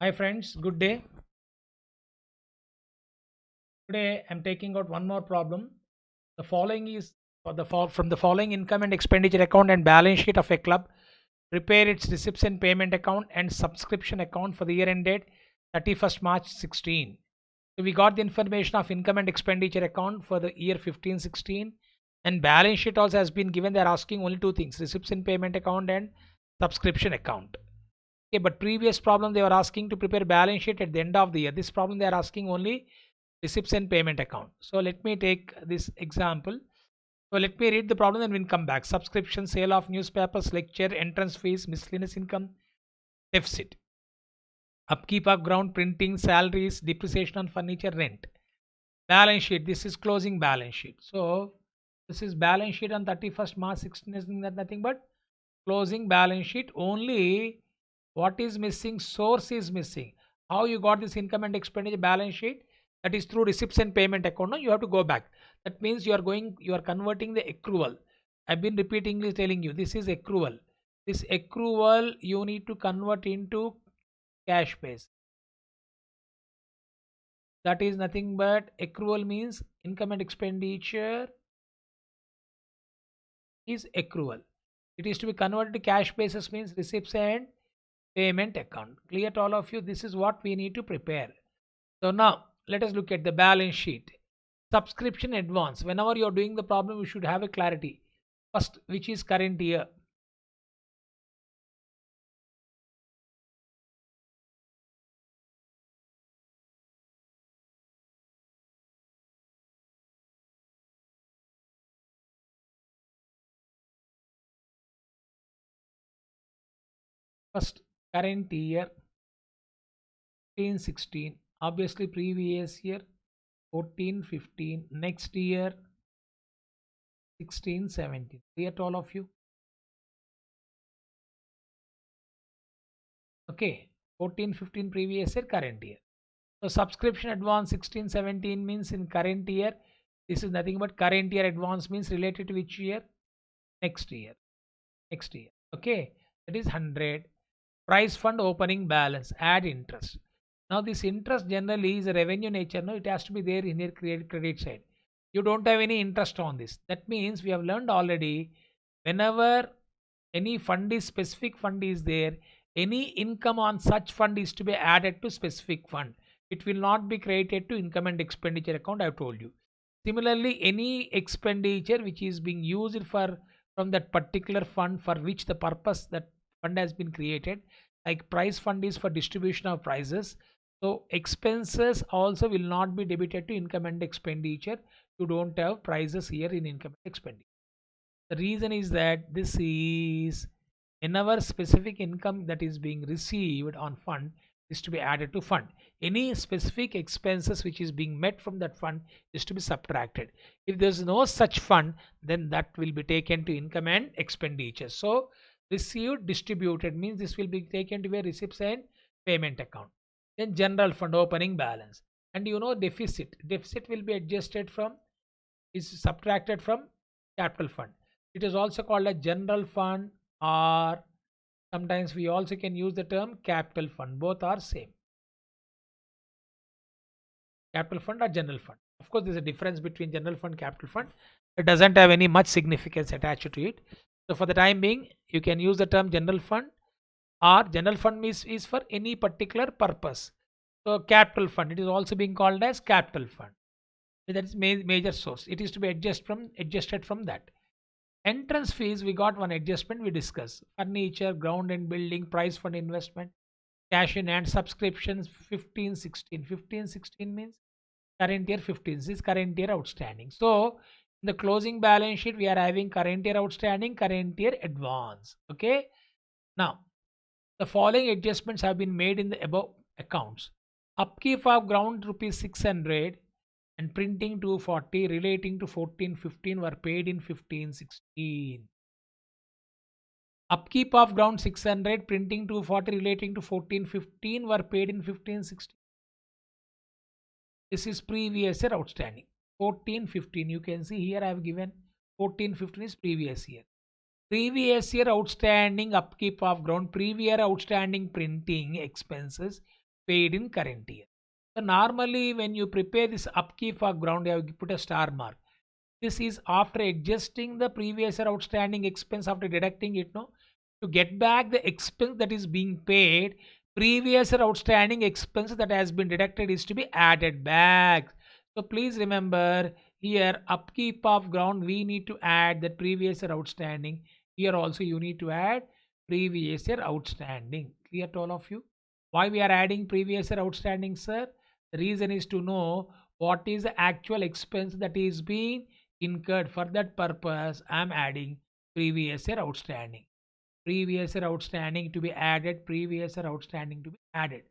Hi friends, good day. Today I'm taking out one more problem. The following is from the following income and expenditure account and balance sheet of a club. Prepare its receipts and payment account and subscription account for the year ended 31st March 16. So we got the information of income and expenditure account for the year 15-16, and balance sheet also has been given. They're asking only two things: receipts and payment account and subscription account. Okay, but previous problem they were asking to prepare balance sheet at the end of the year. This problem they are asking only receipts and payment account. So let me take this example. So let me read the problem and we'll come back. Subscription, sale of newspapers, lecture, entrance fees, miscellaneous income, deficit, upkeep of ground, printing, salaries, depreciation on furniture, rent. Balance sheet. This is closing balance sheet. So this is balance sheet on 31st March 16 is nothing but closing balance sheet. Only what is missing? Source is missing. How you got this income and expenditure balance sheet? That is through receipts and payment account. No, you have to go back. That means you are converting the accrual. I've been repeatedly telling you this is accrual. This accrual you need to convert into cash base. That is nothing but accrual means income and expenditure is accrual. It is to be converted to cash basis means receipts and payment account. Clear to all of you? This is what we need to prepare. So now let us look at the balance sheet. Subscription advance. Whenever you are doing the problem, you should have a clarity. First, which is current year. First, current year 15-16. Obviously, previous year 14-15. Next year 16-17. Clear to all of you? Okay. 14-15 previous year, current year. So subscription advance 16-17 means in current year. This is nothing but current year advance means related to which year? Next year. Next year. Okay. That is 100. Price fund opening balance. Add interest. Now this interest generally is a revenue nature. No, it has to be there in your credit side. You don't have any interest on this. That means we have learned already whenever any fund is specific fund is there, any income on such fund is to be added to specific fund. It will not be created to income and expenditure account. I have told you. Similarly, any expenditure which is being used for from that particular fund for which the purpose that fund has been created, like price fund is for distribution of prices. So expenses also will not be debited to income and expenditure. You don't have prices here in income and expenditure. The reason is that this is whenever specific income that is being received on fund is to be added to fund. Any specific expenses which is being met from that fund is to be subtracted. If there is no such fund, then that will be taken to income and expenditure. So received distributed means this will be taken to a receipts and payment account. Then general fund opening balance. And you know deficit. Deficit will be adjusted from is subtracted from capital fund. It is also called a general fund, or sometimes we also can use the term capital fund. Both are same. Capital fund or general fund. Of course, there's a difference between general fund, capital fund. It doesn't have any much significance attached to it. So for the time being, you can use the term general fund, or general fund is for any particular purpose. So capital fund, it is also being called as capital fund. That is major source. It is to be adjusted from that. Entrance fees, we got one adjustment we discussed. Furniture, ground and building, price fund investment, cash in hand, subscriptions 15-16. 15-16 means current year 15. This is current year outstanding. So in the closing balance sheet, we are having current year outstanding, current year advance. Okay. Now the following adjustments have been made in the above accounts. Upkeep of ground rupees 600 and printing 240 relating to 14-15 were paid in 15-16. Upkeep of ground 600, printing 240 relating to 14-15 were paid in 15-16. This is previous year outstanding. 14-15, you can see here I have given 14-15 is previous year. Previous year outstanding upkeep of ground, previous year outstanding printing expenses paid in current year. So normally when you prepare this upkeep of ground, you have to put a star mark. This is after adjusting the previous year outstanding expense after deducting it, no? To get back the expense that is being paid, previous year outstanding expense that has been deducted is to be added back. So please remember, here upkeep of ground, we need to add that previous year outstanding. Here also you need to add previous year outstanding. Clear to all of you? Why we are adding previous year outstanding, sir? The reason is to know what is the actual expense that is being incurred. For that purpose, I am adding previous year outstanding. Previous year outstanding to be added, previous year outstanding to be added.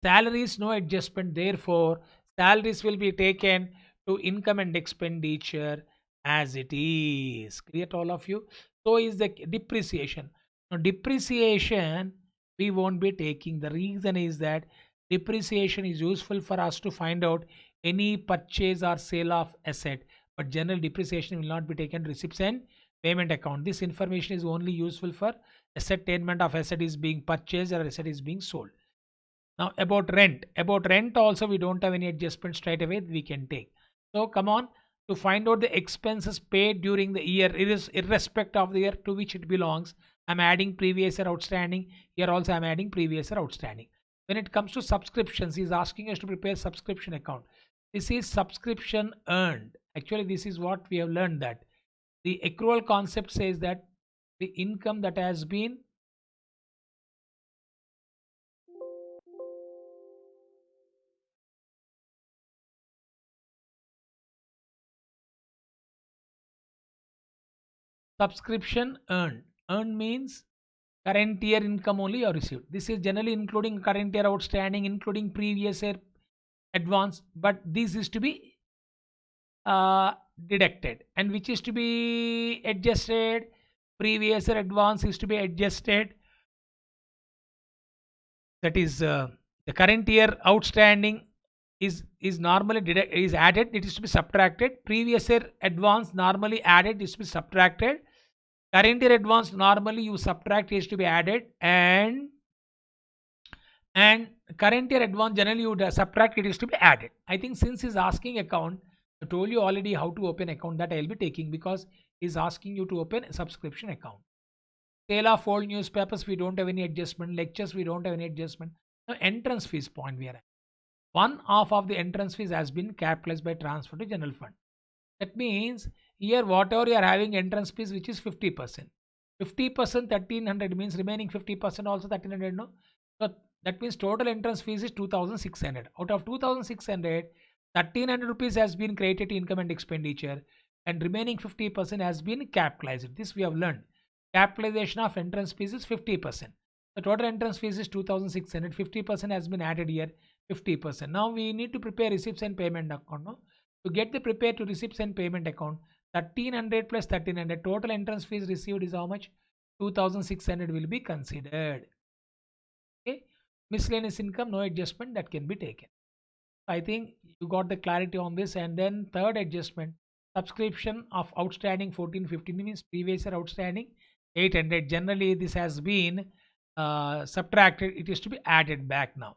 Salaries, no adjustment. Therefore, salaries will be taken to income and expenditure as it is. Clear to all of you? So is the depreciation. Now, depreciation we won't be taking. The reason is that depreciation is useful for us to find out any purchase or sale of asset, but general depreciation will not be taken to receipts and payment account. This information is only useful for ascertainment of asset is being purchased or asset is being sold. Now about rent also we don't have any adjustment straight away we can take. So come on, to find out the expenses paid during the year, it is irrespective of the year to which it belongs. I'm adding previous year outstanding. Here also I'm adding previous year outstanding. When it comes to subscriptions, he's asking us to prepare subscription account. This is subscription earned. Actually, this is what we have learned, that the accrual concept says that the income that has been subscription earned. Earned means current year income only you received. This is generally including current year outstanding, including previous year advance, but this is to be deducted, and which is to be adjusted. Previous year advance is to be adjusted. That is the current year outstanding is normally is added. It is to be subtracted. Previous year advance normally added is to be subtracted. Current year advance normally you subtract is to be added, and current year advance generally you would subtract it is to be added. I think since he's asking account, I told you already how to open account, that I'll be taking, because he's asking you to open a subscription account. Sale of old newspapers we don't have any adjustment. Lectures we don't have any adjustment. Now entrance fees point we are at. One half of the entrance fees has been capitalized by transfer to general fund. That means here whatever you are having entrance fees, which is 50%. 50% 1300 means remaining 50% also 1300, no? So that means total entrance fees is 2600. Out of 2600, 1300 rupees has been created to income and expenditure, and remaining 50% has been capitalized. This we have learned. Capitalization of entrance fees is 50%. The total entrance fees is 2600. 50% has been added here. 50%. Now we need to prepare receipts and payment account. No? To get the prepare to receipts and payment account, 1300 plus 1300 total entrance fees received is how much? 2600 will be considered. Okay. Miscellaneous income, no adjustment that can be taken. I think you got the clarity on this. And then third adjustment, subscription of outstanding 1415 means previous year outstanding 800. Generally this has been subtracted, it is to be added back now.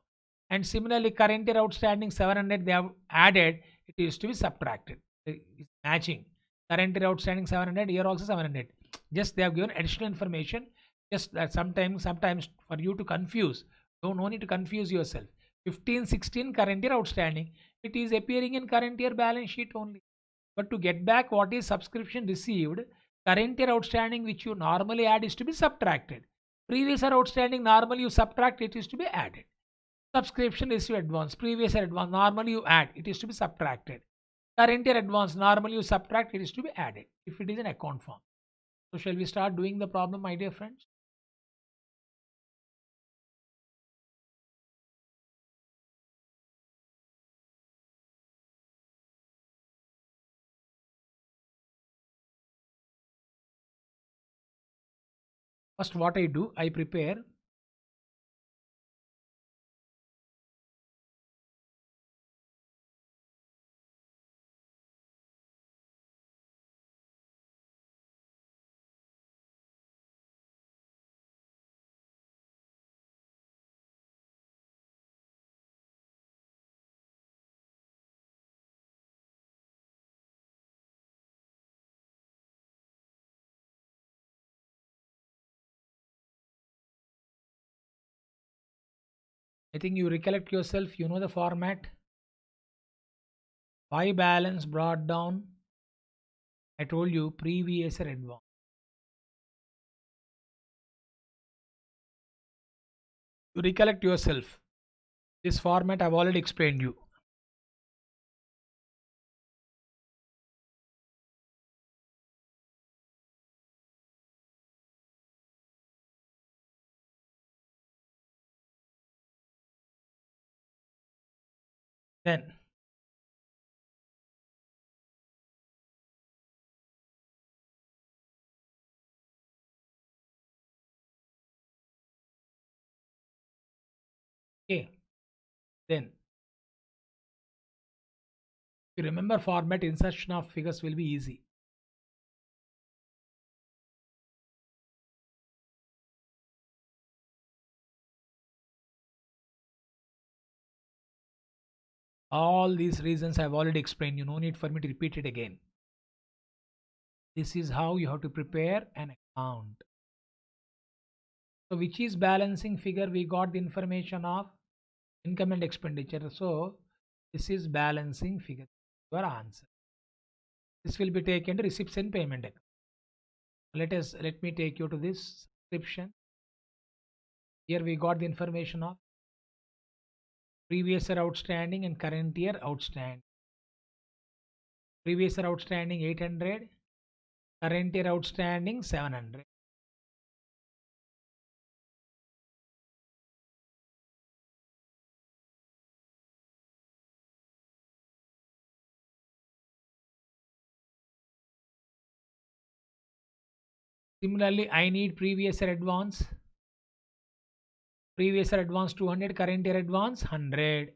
And similarly current year outstanding 700 they have added, it is to be subtracted. It's matching. Current year outstanding 700, here also 700. Just they have given additional information, just that sometimes for you to confuse. No need to confuse yourself. 1516 current year outstanding, it is appearing in current year balance sheet only. But to get back what is subscription received, current year outstanding which you normally add is to be subtracted. Previous year outstanding normally you subtract, it is to be added. Subscription received advance, previous year advance normally you add, it is to be subtracted. Current year advance normally you subtract, it is to be added if it is an account form. So shall we start doing the problem, my dear friends? First what I do, I prepare I think you recollect yourself, you know the format. Why balance brought down? I told you previous year advance. You recollect yourself. This format I've already explained you. Then, okay, then you remember format, insertion of figures will be easy. All these reasons I've already explained. You no need for me to repeat it again. This is how you have to prepare an account. So which is balancing figure? We got the information of income and expenditure. So this is balancing figure. Your answer. This will be taken to receipts and payment account. Let me take you to this subscription. Here we got the information of previous year outstanding and current year outstanding. Previous year outstanding 800, current year outstanding 700. Similarly, I need previous year advance. Previous year advance 200, current year advance 100.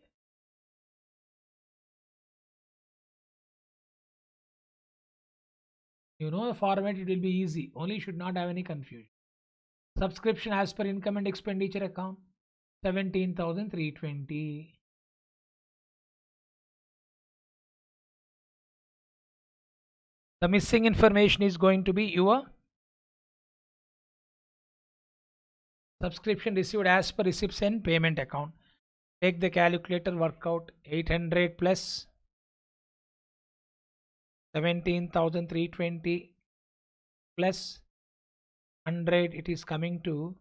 You know the format, it will be easy. Only should not have any confusion. Subscription as per income and expenditure account 17,320. The missing information is going to be your subscription received as per receipts and payment account. Take the calculator, work out 800 plus 17,320 plus 100. It is coming to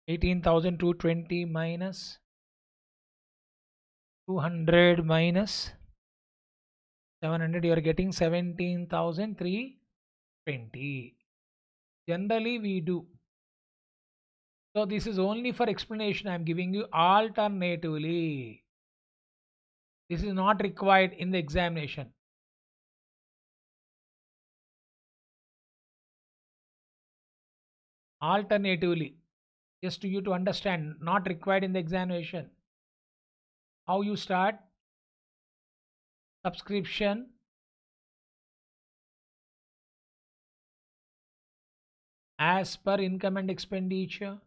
18,220 minus 200 minus 700. You are getting 17,320. Generally we do. So this is only for explanation. I am giving you alternatively. This is not required in the examination. Alternatively, just to you to understand, not required in the examination. How you start? Subscription as per income and expenditure.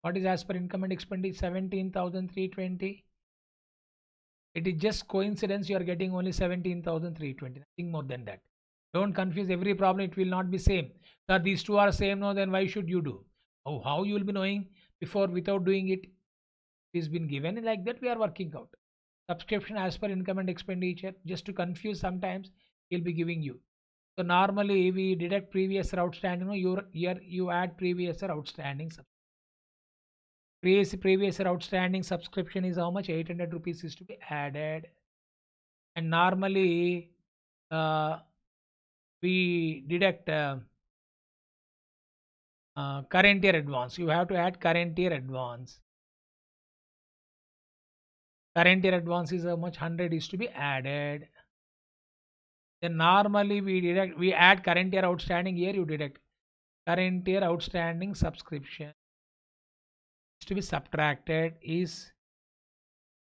What is as per income and expenditure? 17,320. It is just coincidence you are getting only 17,320. Nothing more than that. Don't confuse every problem. It will not be same. Sir, these two are same. No, then why should you do? Oh, how you will be knowing before without doing it? It has been given like that. We are working out. Subscription as per income and expenditure. Just to confuse sometimes, he'll be giving you. So normally we deduct previous year outstanding. No, you add previous year outstanding. Previous year outstanding subscription is how much? 800 rupees is to be added. And normally uh, we deduct current year advance. You have to add current year advance. Current year advance is how much? 100 is to be added. Then normally we add current year outstanding. Here you deduct current year outstanding subscription is to be subtracted is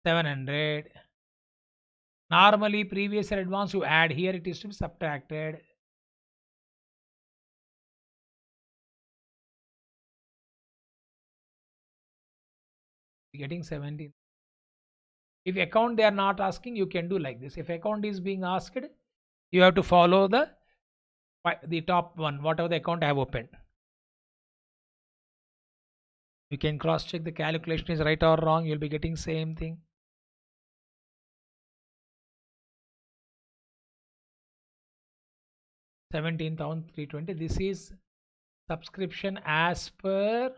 700. Normally previous year advance you add, here it is to be subtracted. Getting 17. If account they are not asking, you can do like this. If account is being asked, You have to follow the top one, whatever the account I have opened. You can cross check the calculation is right or wrong. You'll be getting same thing. $17,320. This is subscription as per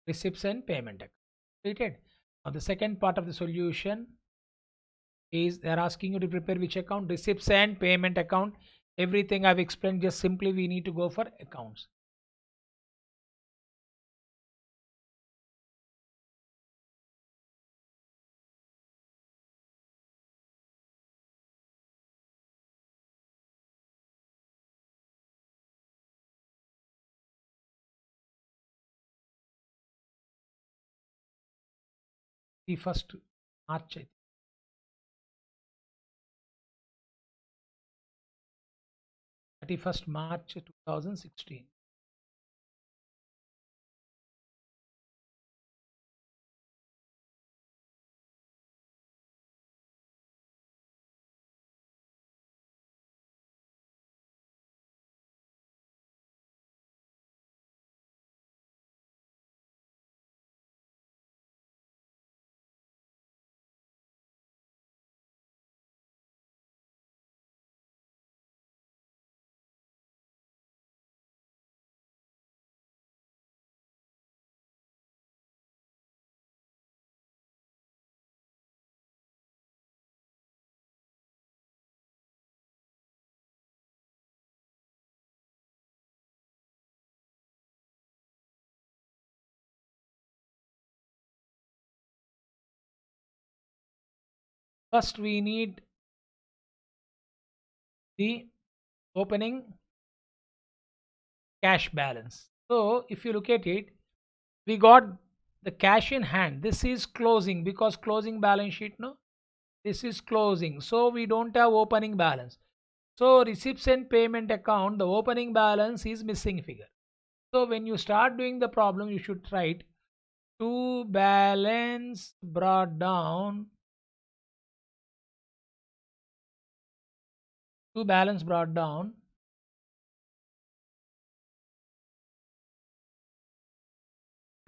receipts and payment account. Treated. Now the second part of the solution is they're asking you to prepare which account? Receipts and payment account. Everything I've explained, just simply we need to go for accounts. The first March, 31st March 2016. First, we need the opening cash balance. So, if you look at it, we got the cash in hand. This is closing because closing balance sheet, no? This is closing. So, we don't have opening balance. So, receipts and payment account, the opening balance is missing figure. So, when you start doing the problem, you should write to balance brought down, to balance brought down,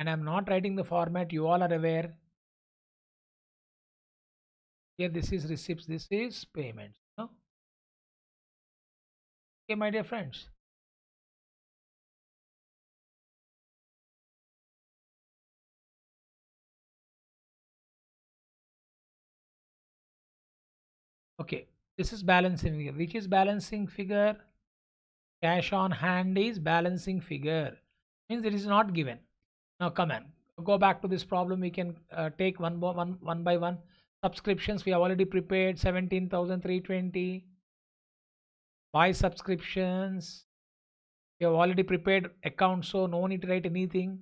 and I'm not writing the format, you all are aware. Here this is receipts, this is payments. No? Okay, my dear friends. Okay, this is balancing figure. Which is balancing figure? Cash on hand is balancing figure. Means it is not given. Now come on. Go back to this problem. We can take one by one. Subscriptions we have already prepared 17,320. Buy subscriptions. We have already prepared account, so no need to write anything.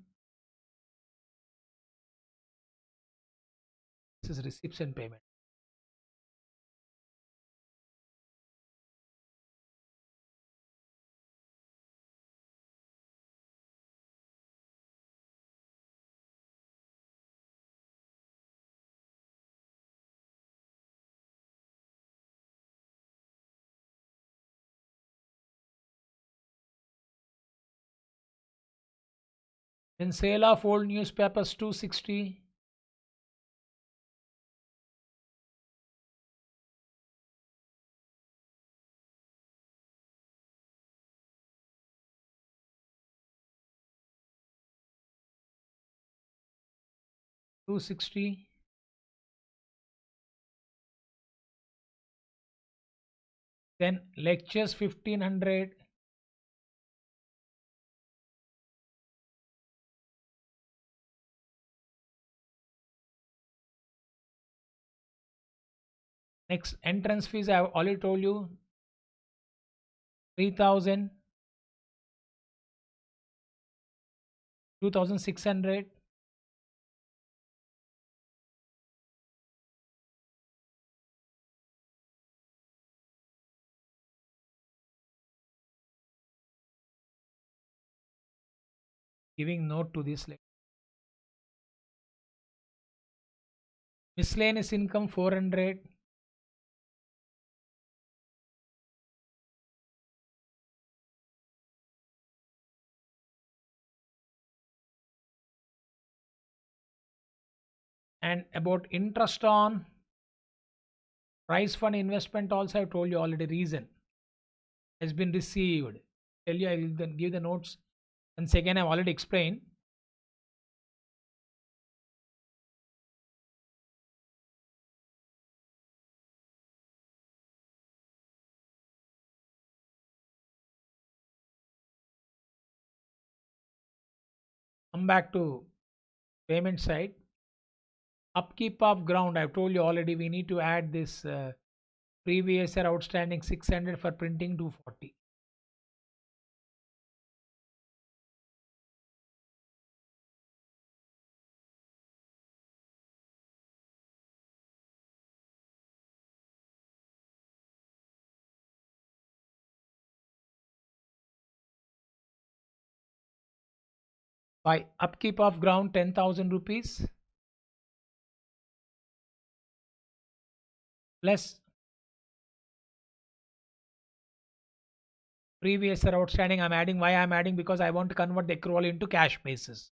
This is receipts and payment. Then sale of old newspapers 260. Then lectures 1500. Next entrance fees I have already told you 3000, 2600. Giving note to this lecture. Miscellaneous income 400. And about interest on price fund investment also, I've told you already reason has been received. Tell you, I will then give the notes. Once again, I've already explained. Come back to payment side. Upkeep of ground, I've told you already, we need to add this previous year outstanding 600 for printing 240. By upkeep of ground 10,000 rupees plus previous year outstanding. I'm adding, why I'm adding, because I want to convert the accrual into cash basis.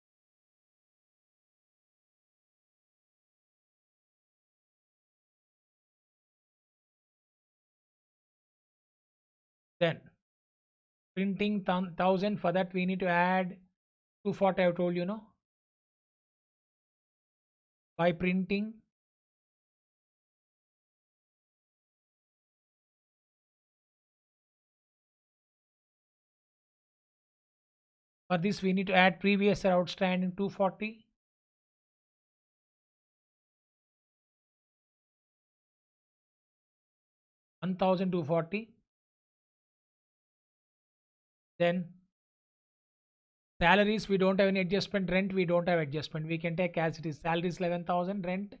Then printing 1000, for that we need to add 240. I've told you, no, by printing for this we need to add previous year outstanding 240. One thousand two forty. Then salaries, we don't have any adjustment. Rent, we don't have adjustment. We can take as it is. Salaries 11,000, rent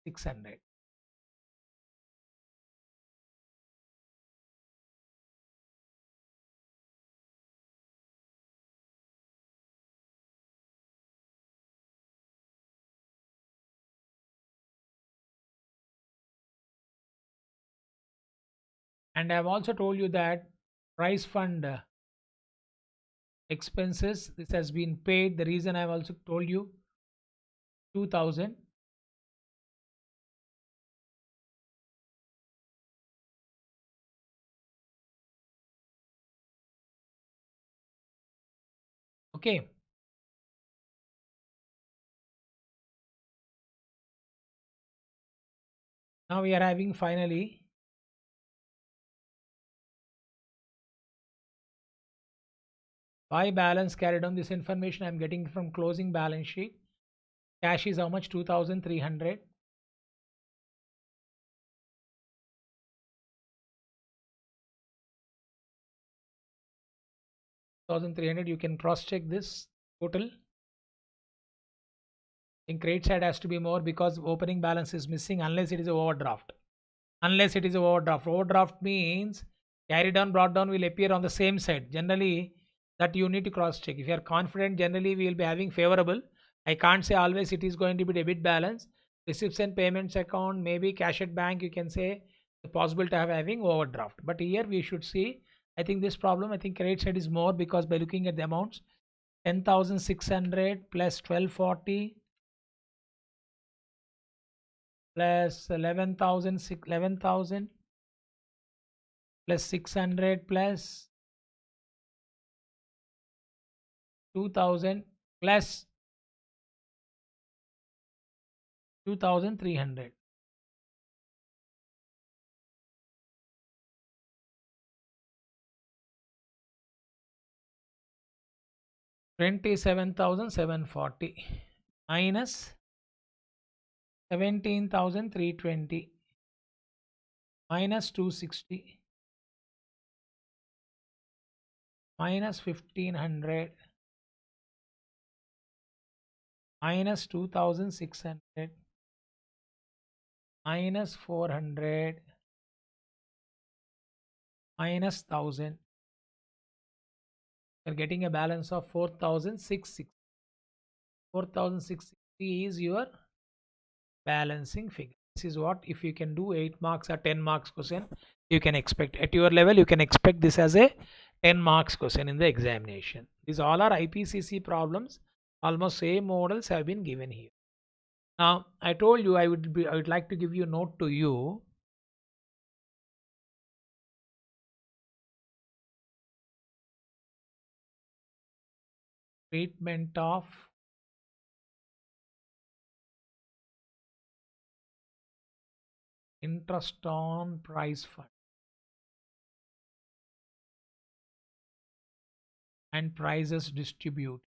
600. And I have also told you that price fund expenses, this has been paid. The reason I've also told you 2000. Okay. Now we are having finally buy balance carried on. This information I'm getting from closing balance sheet. Cash is how much? 2,300. 1,300. You can cross check this total. In credit side has to be more because opening balance is missing unless it is a overdraft. Unless it is a overdraft. Overdraft means carried on, brought down will appear on the same side. Generally, that you need to cross check. If you are confident, generally we will be having favorable. I can't say always it is going to be debit balance. Receipts and payments account, maybe cash at bank, you can say possible to have having overdraft. But here we should see, I think this problem, I think credit side is more because by looking at the amounts, 10,600 plus 1240 plus 11,000 plus 600 plus 2,000 plus 2,300. 27,740 minus 17,320 minus 260 minus 1,500 minus 2,600 minus 400 minus 1,000. You're getting a balance of 4,660. 4,660 is your balancing figure. This is what, if you can do 8 marks or 10 marks question, you can expect at your level, you can expect this as a 10 marks question in the examination. These all are IPCC problems. Almost same models have been given here. Now I told you I would like to give you a note to you. Treatment of interest on price fund and prices distribute.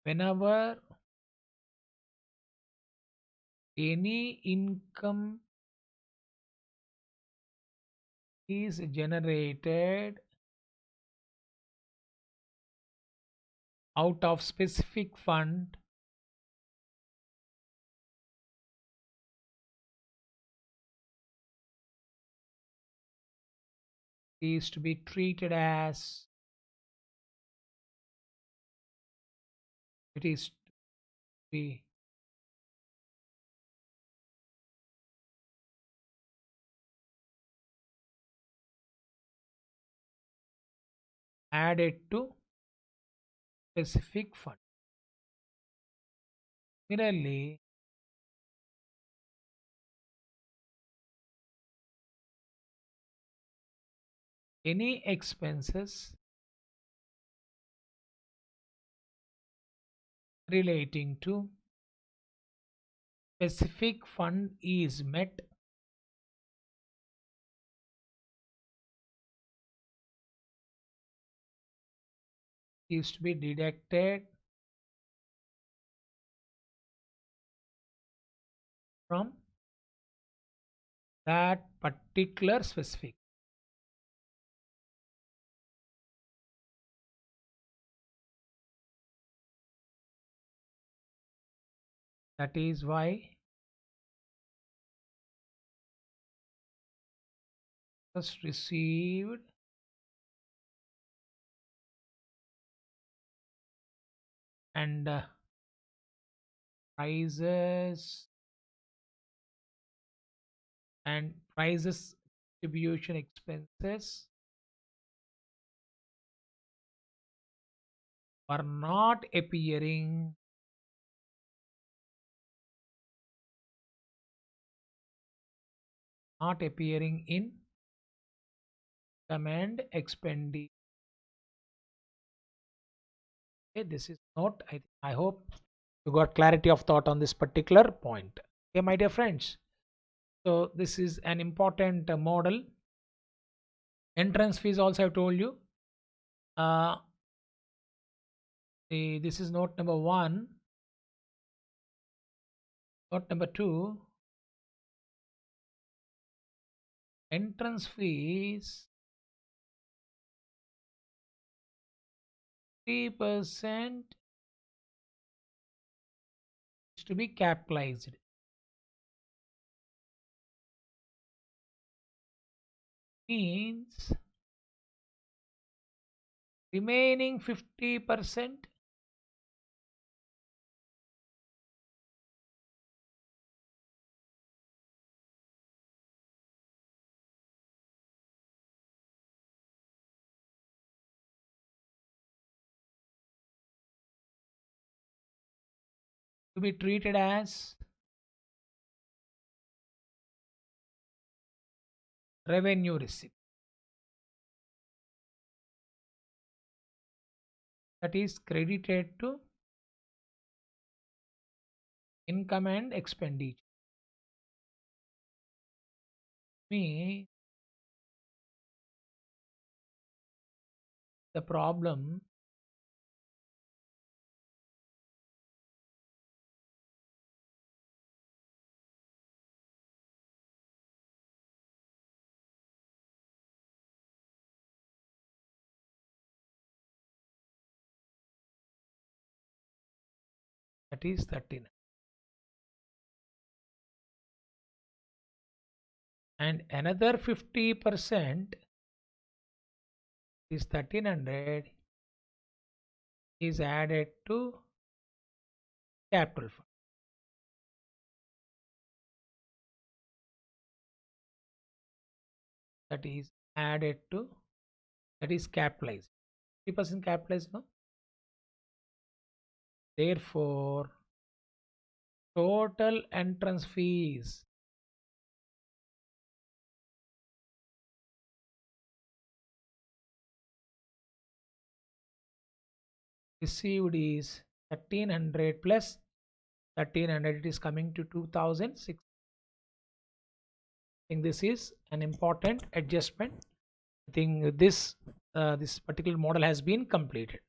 Whenever any income is generated out of specific fund, is to be treated as, it is to be added to specific fund. Similarly, any expenses relating to specific fund is met is to be deducted from that particular specific. That is why just received and prices and prices distribution expenses were not appearing in command expenditure. Okay, this is not, I hope you got clarity of thought on this particular point. Okay, my dear friends, so this is an important model. Entrance fees also I told you. This is note number 1. Note number 2, entrance fees 3% is to be capitalized. Means remaining 50% to be treated as revenue receipt. That is credited to income and expenditure. Me, the problem that is 39. And another 50% is 1300 is added to capital fund. That is added to, that is capitalized. 3% capitalized, no? Therefore, total entrance fees received is 1300 plus 1300, it is coming to 2006. I think this is an important adjustment. I think this particular model has been completed.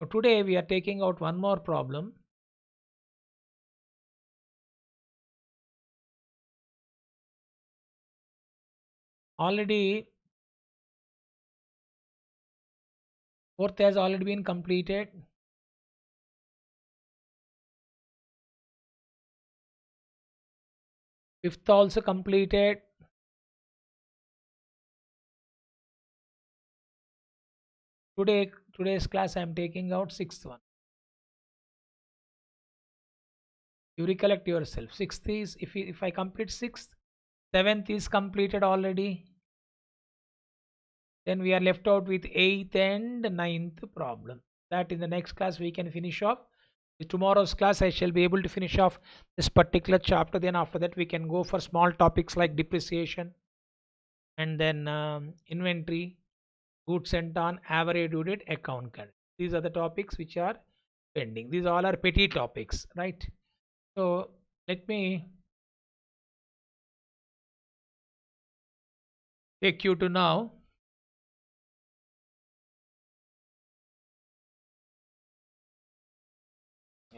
So today we are taking out one more problem. Already fourth has already been completed. Fifth also completed. Today's class I am taking out sixth one. You recollect yourself. Sixth is, if I complete sixth, seventh is completed already. Then we are left out with eighth and ninth problem. That in the next class we can finish off. With tomorrow's class I shall be able to finish off this particular chapter. Then after that we can go for small topics like depreciation, and then inventory, goods sent on, average due date, account credit. These are the topics which are pending. These all are petty topics, right? So let me take you to now.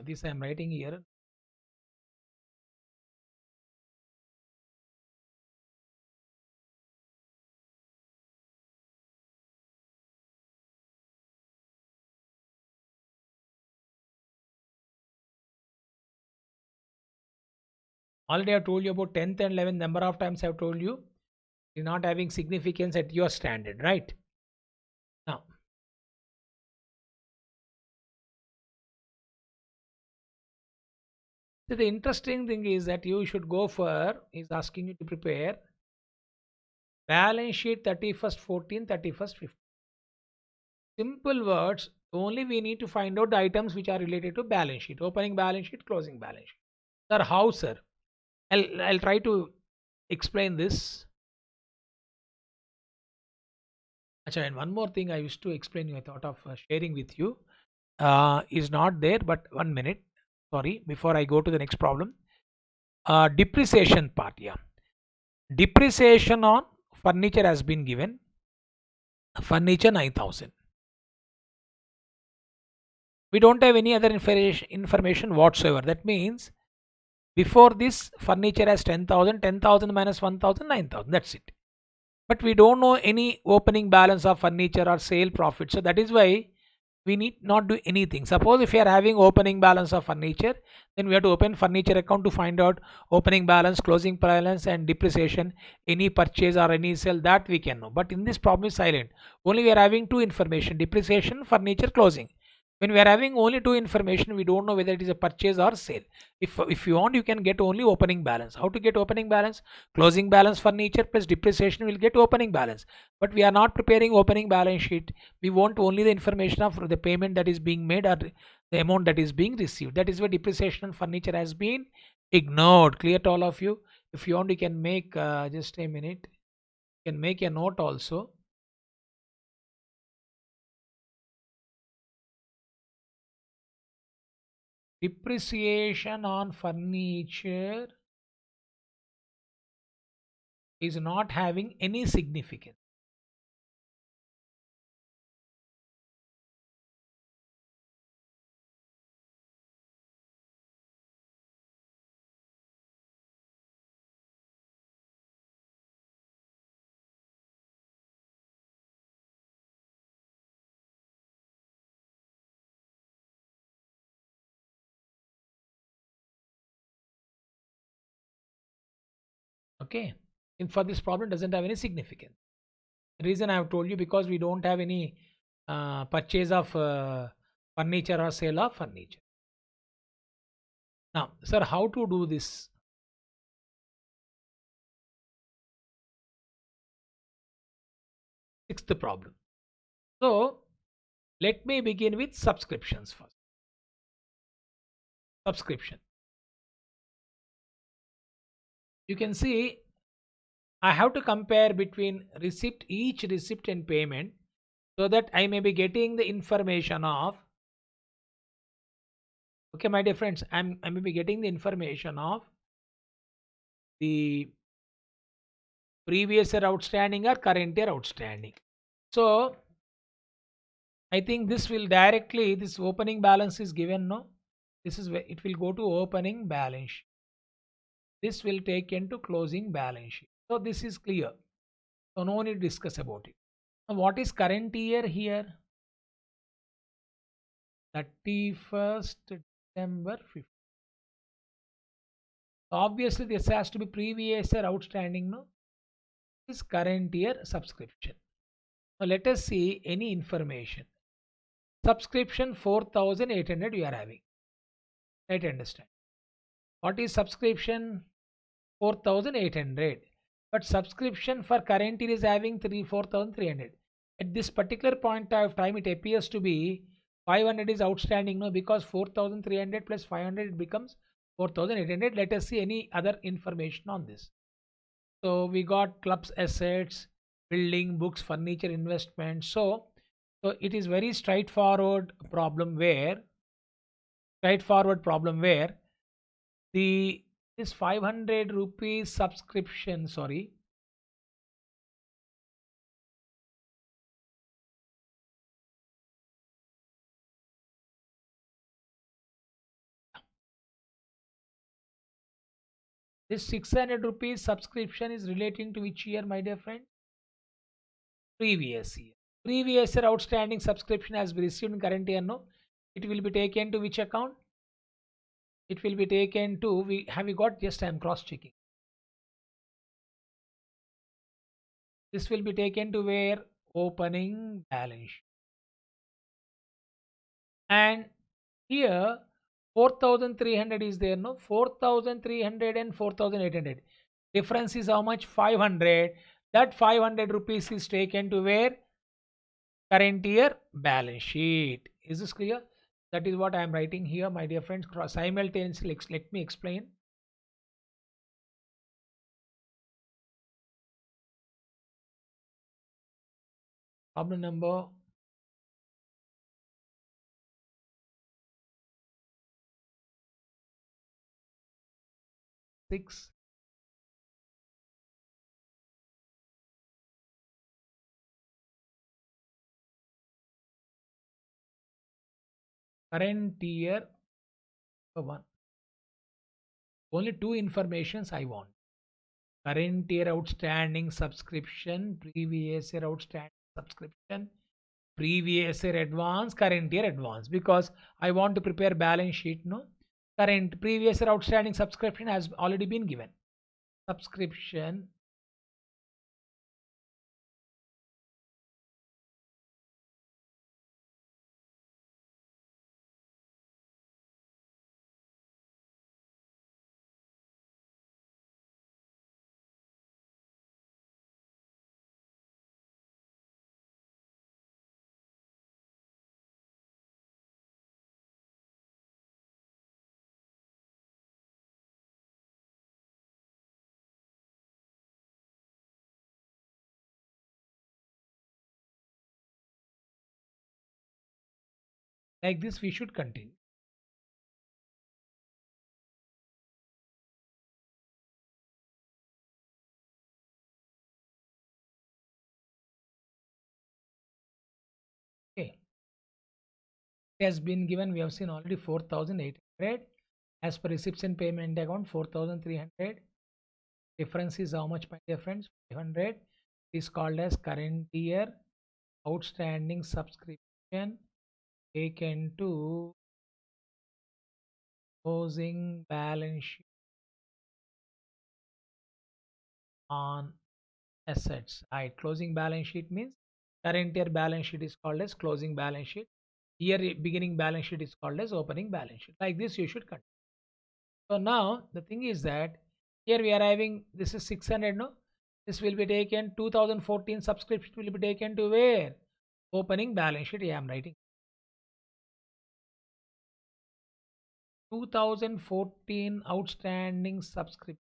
This I am writing here. Already I have told you about 10th and 11th. Number of times I have told you is not having significance at your standard, right? Now, so the interesting thing is that you should go for, is asking you to prepare balance sheet 31st 14, 31st 15. Simple words, only we need to find out the items which are related to balance sheet, opening balance sheet, closing balance sheet. Sir, how, sir? I'll try to explain this. Achha, and one more thing I used to explain you, I thought of sharing with you, is not there, but 1 minute. Sorry, before I go to the next problem. Depreciation part, yeah. Depreciation on furniture has been given. Furniture 9,000. We don't have any other information whatsoever. That means before this furniture has 10,000, 10,000 minus 1,000, 9,000. That's it. But we don't know any opening balance of furniture or sale profit. So that is why we need not do anything. Suppose if you are having opening balance of furniture, then we have to open furniture account to find out opening balance, closing balance, and depreciation, any purchase or any sale, that we can know. But in this problem is silent. Only we are having two information: depreciation, furniture, closing. When we are having only two information, we don't know whether it is a purchase or sale. If you want, you can get only opening balance. How to get opening balance? Closing balance furniture plus depreciation will get opening balance. But we are not preparing opening balance sheet. We want only the information of the payment that is being made or the amount that is being received. That is why depreciation on furniture has been ignored. Clear to all of you? If you want, you can make just a minute. You can make a note also. Depreciation on furniture is not having any significance. Okay, and for this problem doesn't have any significance. The reason I have told you, because we don't have any purchase of furniture or sale of furniture. Now, sir, how to do this? Sixth problem. So, let me begin with subscriptions first. Subscription. You can see I have to compare between each receipt and payment, so that I may be getting the information of, okay, my dear friends, I may be getting the information of the previous year outstanding or current year outstanding. So I think this will directly, this opening balance is given, no? This is where it will go to opening balance sheet. This will take into closing balance sheet. So this is clear. So no need to discuss about it. Now what is current year here? 31st December 15. Obviously this has to be previous year outstanding, no? This is current year subscription. Now let us see any information. Subscription 4800 you are having. Right, understand. What is subscription? 4800. But subscription for current year is having 4300. At this particular point of time, it appears to be 500 is outstanding, no, because 4300 plus 500 it becomes 4800. Let us see any other information on this. So we got clubs assets, building, books, furniture, investment. So it is very straightforward problem where the this 500 rupees subscription, sorry, this 600 rupees subscription is relating to which year, my dear friend? Previous year. Previous year outstanding subscription has been received in current year, no? It will be taken to which account? It will be taken to, we have we got, just I am cross checking. This will be taken to where? Opening balance sheet. And here 4300 is there, no? 4300 and 4800. Difference is how much? 500. That 500 rupees is taken to where? Current year balance sheet. Is this clear? That is what I am writing here, my dear friends. Simultaneously, let me explain. Problem number 6. Current year 1. Only two informations I want. Current year outstanding subscription, previous year outstanding subscription, previous year advance, current year advance, because I want to prepare balance sheet, no? Current previous year outstanding subscription has already been given. Subscription like this we should continue. Okay, it has been given, we have seen already 4800 as per receipts and payment account. 4300 difference is how much, my dear friends? 500 is called as current year outstanding subscription taken to closing balance sheet on assets. Right, closing balance sheet means current year balance sheet is called as closing balance sheet. Year beginning balance sheet is called as opening balance sheet. Like this, you should continue. So now the thing is that here we are having this is 600. No, this will be taken 2014 subscription will be taken to where? Opening balance sheet. Yeah, I'm writing 2014 outstanding subscription.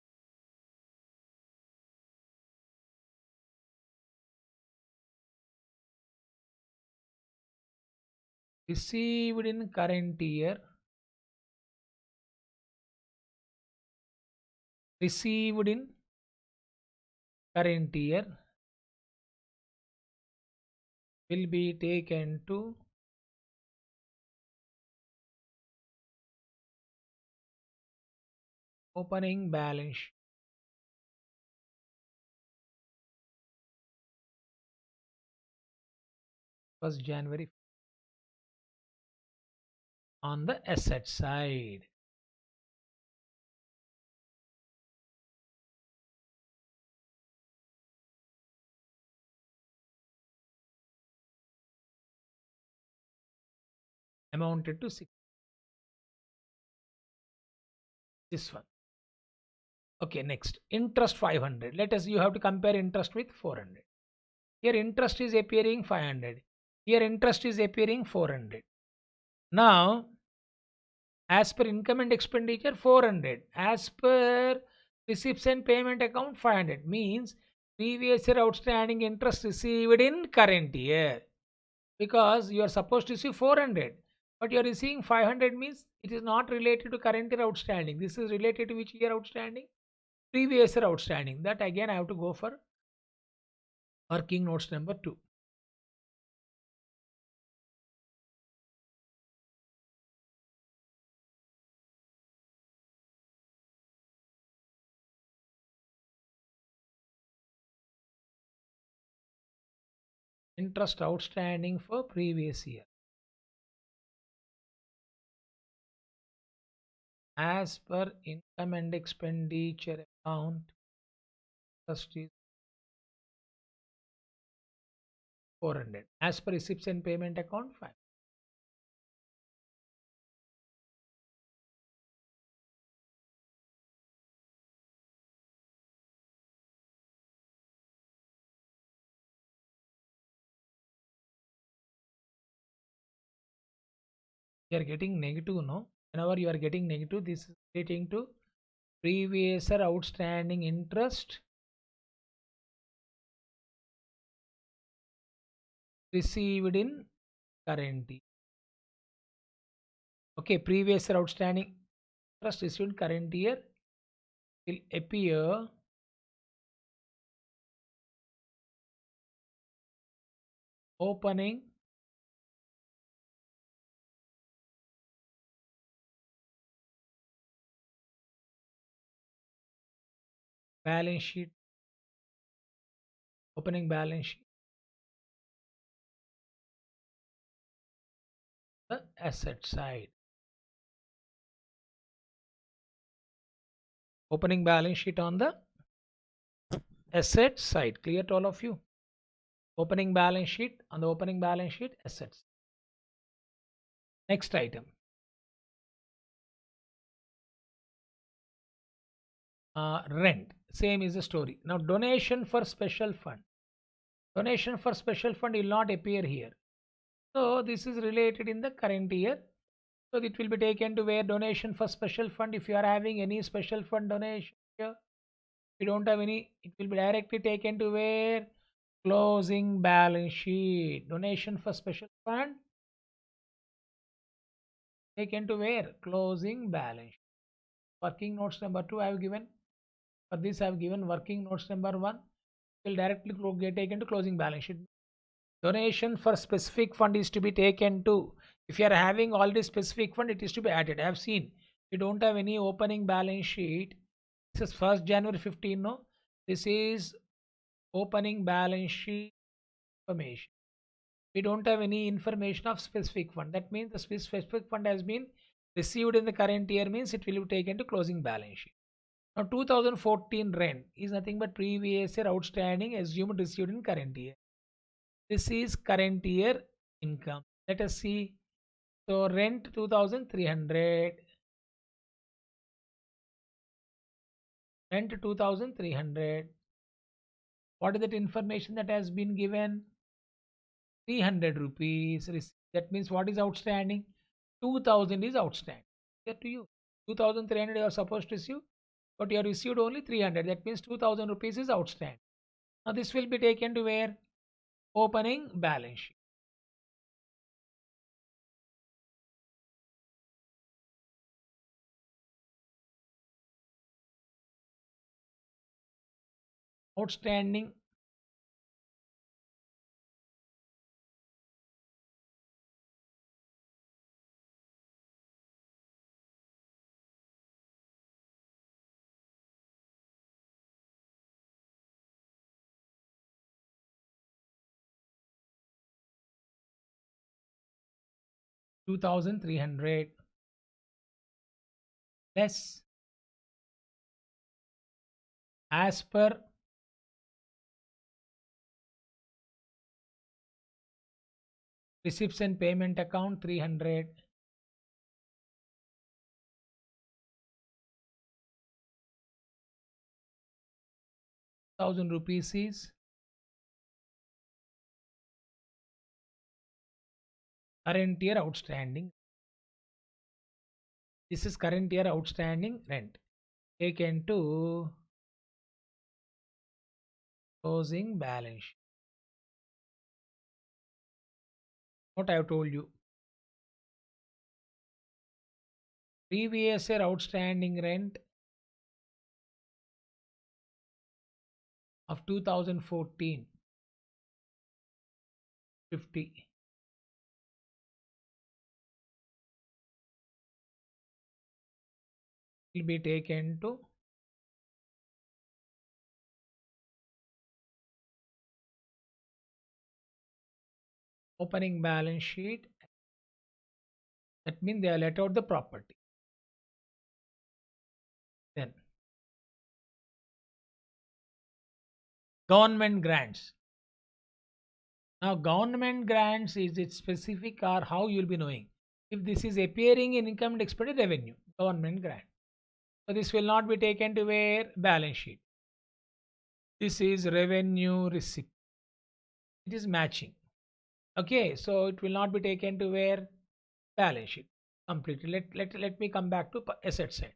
Received in current year. Received in current year will be taken to opening balance sheet. 1st January on the asset side. Amounted to 6. This one. Okay, next. Interest 500. Let us, you have to compare interest with 400. Here interest is appearing 500. Here interest is appearing 400. Now, as per income and expenditure 400. As per receipts and payment account 500. Means previous year outstanding interest received in current year. Because you are supposed to receive 400. But you are receiving 500 means it is not related to current year outstanding. This is related to which year outstanding? Previous year outstanding. That again I have to go for working notes number 2. Interest outstanding for previous year. As per income and expenditure account, interest is 400. As per receipts and payment account, 5. You are getting negative, no? Whenever you are getting negative, this is relating to previous year outstanding interest received in current year. Okay, previous year outstanding interest received in current year will appear opening balance sheet. Opening balance sheet, the asset side. Opening balance sheet on the asset side. Clear to all of you? Opening balance sheet on the opening balance sheet assets. Next item. Rent. Same is the story. Now donation for special fund. Donation for special fund will not appear here. So this is related in the current year. So it will be taken to where donation for special fund. If you are having any special fund donation here, you don't have any, it will be directly taken to where? Closing balance sheet. Donation for special fund taken to where? Closing balance sheet. Working notes number 2 I have given. For this I have given working notes number 1. Will directly get taken to closing balance sheet. Donation for specific fund is to be taken to. If you are having already specific fund, it is to be added. I have seen you don't have any opening balance sheet. This is 1st January 15. No, this is opening balance sheet information. We don't have any information of specific fund. That means the specific fund has been received in the current year means it will be taken to closing balance sheet. Now 2014 rent is nothing but previous year outstanding assumed received in current year. This is current year income. Let us see So rent 2300, rent 2300. What is that information that has been given? 300 rupees. That means what is outstanding? 2000 is outstanding. Get to you. 2300 you are supposed to receive, but you have received only 300. That means 2000 rupees is outstanding. Now this will be taken to where? Opening balance sheet. Outstanding 2300 less as per receipts and payment account 300, 1000 rupees is current year outstanding. This is current year outstanding rent taken to closing balance sheet. What I have told you. Previous year outstanding rent of 2014 50 will be taken to opening balance sheet. That means they are let out the property. Then government grants. Now government grants, is it specific or how you will be knowing? If this is appearing in income and expenditure revenue, government grant. So this will not be taken to where? Balance sheet. This is revenue receipt. It is matching. Okay, so it will not be taken to where? Balance sheet. Completely. Let me come back to asset side.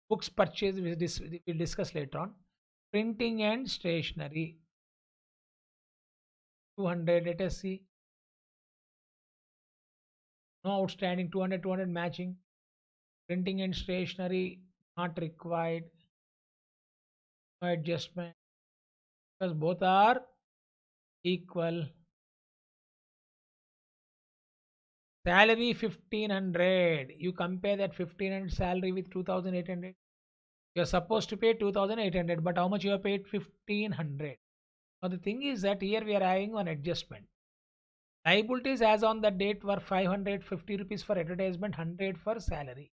Books purchase, we'll discuss later on. Printing and stationery 200. Let us see. No outstanding 200, 200 matching. Printing and stationery not required. No adjustment because both are equal. Salary 1500. You compare that 1500 salary with 2800. You are supposed to pay 2800, but how much you have paid? 1500. Now the thing is that here we are having one adjustment. Liabilities as on that date were 550 rupees for advertisement, 100 for salary.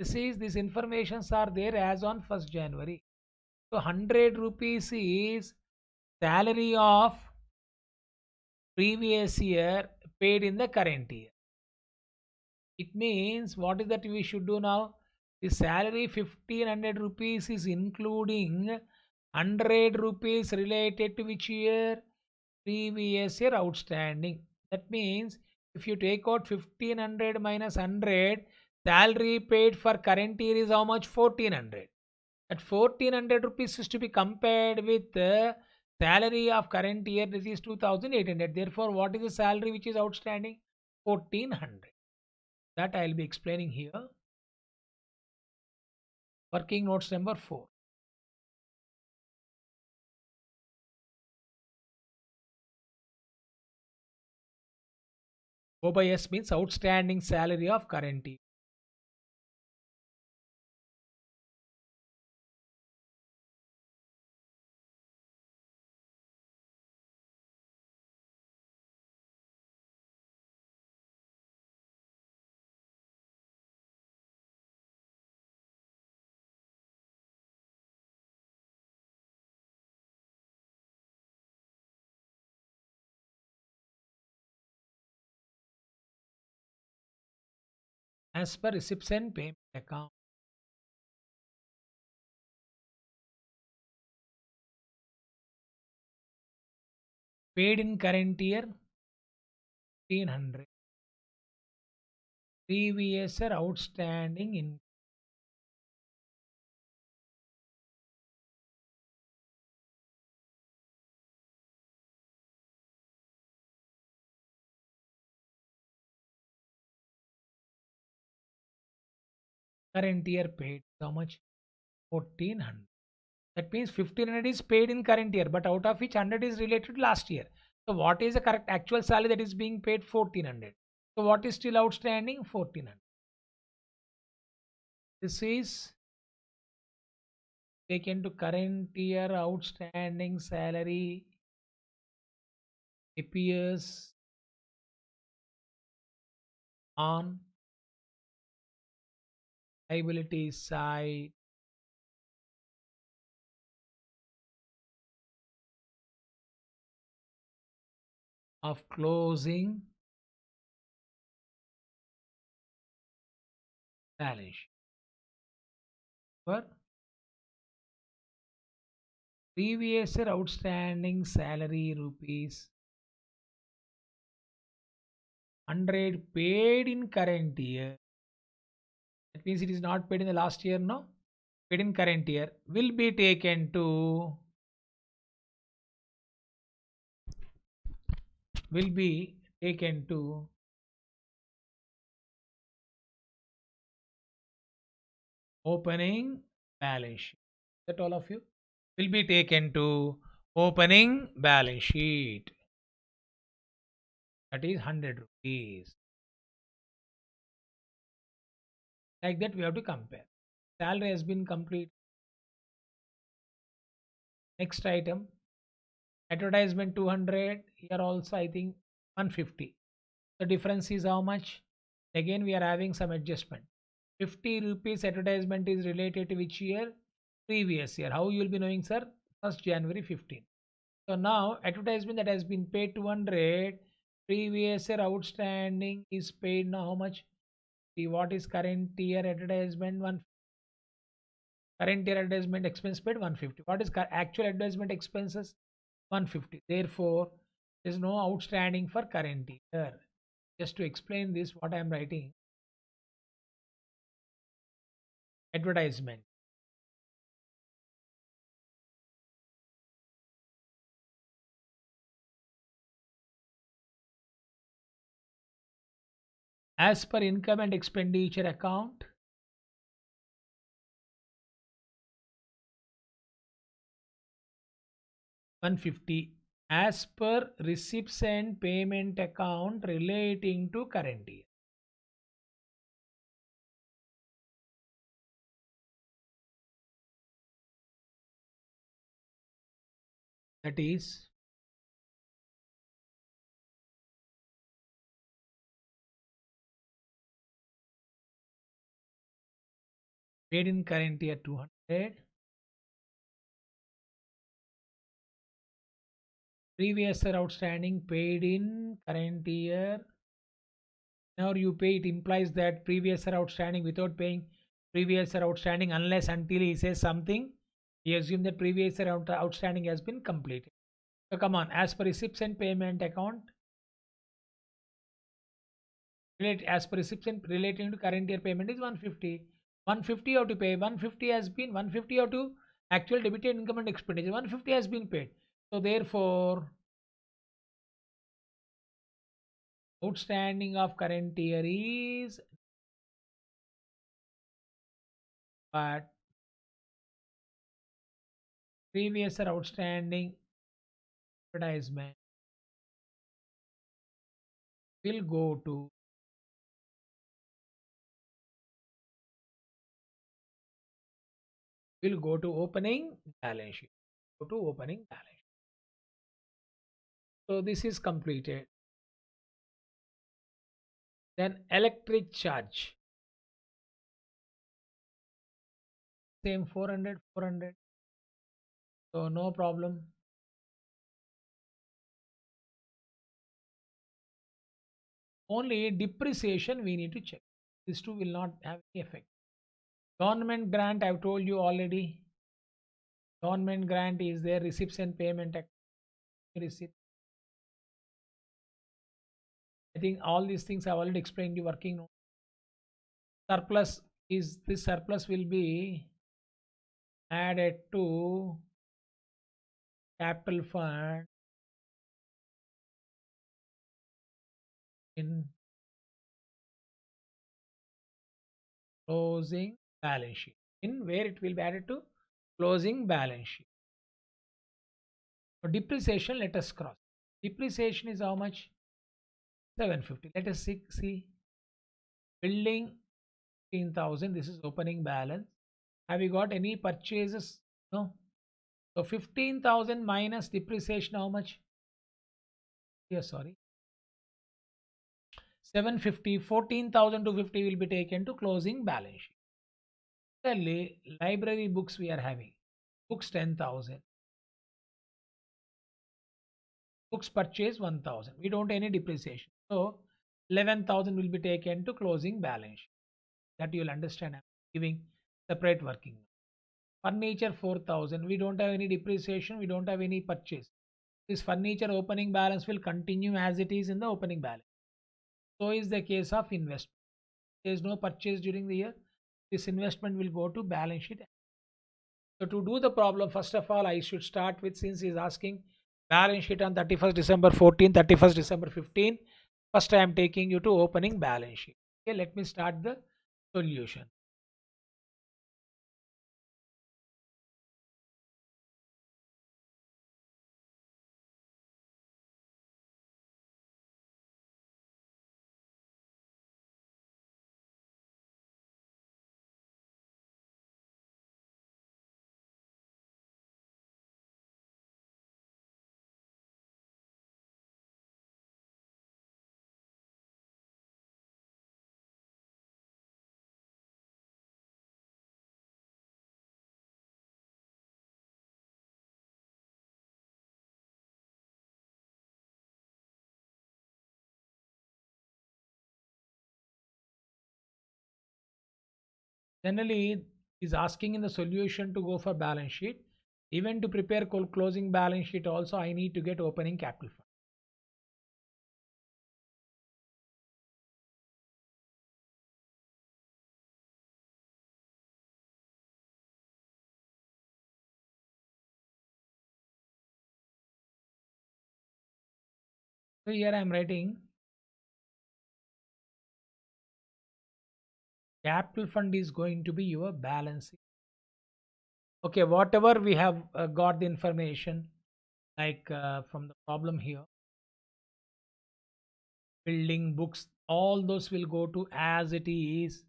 These informations are there as on 1st January. So 100 rupees is salary of previous year paid in the current year. It means what is that we should do now? The salary 1500 rupees is including 100 rupees related to which year? Previous year outstanding. That means if you take out 1500 minus 100, salary paid for current year is how much? 1400. That 1400 rupees is to be compared with the salary of current year, this is 2800. Therefore, what is the salary which is outstanding? 1400. That I will be explaining here. Working notes number 4. O by S means outstanding salary of current year. as per recipient payment account. Paid in current year 1500. Previous year outstanding in current year paid. How much? 1400. That means 1500 is paid in current year, but out of which 100 is related to last year. So what is the correct actual salary that is being paid? 1400. So what is still outstanding? 1400. This is taken to current year outstanding salary appears on liability side of closing balance sheet. For previous year outstanding salary rupees 100 paid in current year. That means it is not paid in the last year, no? Paid in current year will be taken to opening balance sheet. That all of you will be taken to opening balance sheet. That is 100 rupees. Like that we have to compare. Salary has been complete. Next item, advertisement 200. Here also I think 150. The difference is how much? Again we are having some adjustment. 50 rupees advertisement is related to which year? Previous year. How you will be knowing, sir? 1st January 15. So now advertisement that has been paid 200, previous year outstanding is paid now how much? See what is current year advertisement? One current year advertisement expense paid 150. What is actual advertisement expenses? 150. Therefore, there is no outstanding for current year. Just to explain this, what I am writing, advertisement. As per income and expenditure account, $150. As per receipts and payment account relating to current year. That is paid in current year 200. Previous year outstanding paid in current year. Now you pay, it implies that previous year outstanding without paying previous year outstanding unless until he says something. He assume that previous year outstanding has been completed. So come on, as per receipts and payment account, as per receipts and relating to current year payment is 150. 150 you have to pay. 150 has been 150 you have to actual debited income and expenditure. 150 has been paid. So therefore, outstanding of current year is, but previous year outstanding advertisement will go to opening balance sheet. Go to opening balance sheet. So this is completed. Then electric charge. Same 400, 400. So no problem. Only depreciation we need to check. These two will not have any effect. Government grant, I've told you already. Government grant is there, receipts and payment receipt. I think all these things I've already explained you working note. Surplus is, this surplus will be added to capital fund in closing balance sheet. In where it will be added to closing balance sheet. For depreciation, let us cross. Depreciation is how much? 750. Let us see. Building 15,000. This is opening balance. Have you got any purchases? No. So 15,000 minus depreciation, how much? Yes, sorry. 750. 14,250 will be taken to closing balance sheet. Similarly, library books we are having. Books 10,000. Books purchase 1,000. We don't any depreciation. So 11,000 will be taken to closing balance sheet. That you'll understand. I'm giving separate working. Furniture 4,000. We don't have any depreciation. We don't have any purchase. This furniture opening balance will continue as it is in the opening balance. So is the case of investment. There is no purchase during the year. This investment will go to balance sheet. So to do the problem, first of all, I should start with, since he is asking balance sheet on 31st December 14, 31st December 15. First I am taking you to opening balance sheet. Okay, let me start the solution. Generally, is asking in the solution to go for balance sheet. Even to prepare closing balance sheet also, I need to get opening capital fund. So here I am writing capital fund is going to be your balance. Okay, whatever we have got the information, like from the problem here, building, books, all those will go to as it is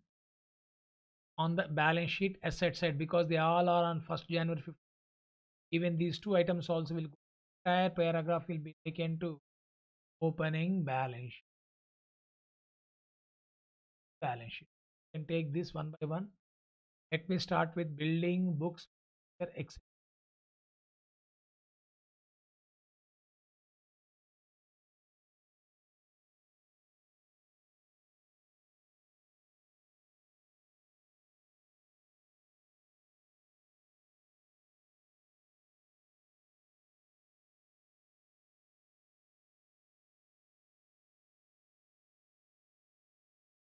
on the balance sheet asset side, because they all are on 1st January 15. Even these two items also will go. Entire paragraph will be taken to opening balance sheet. Balance sheet. You can take this one by one. Let me start with building, books, etc.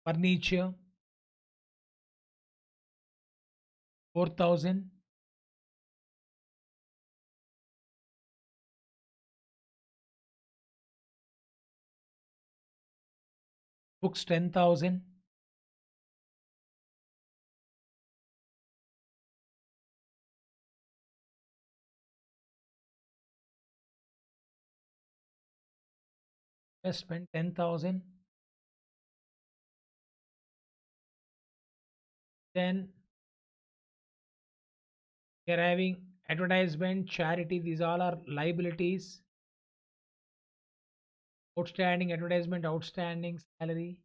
Furniture 4,000. Books 10,000. Investment 10,000. Then we are having advertisement, charity. These all are liabilities. Outstanding advertisement, outstanding salary.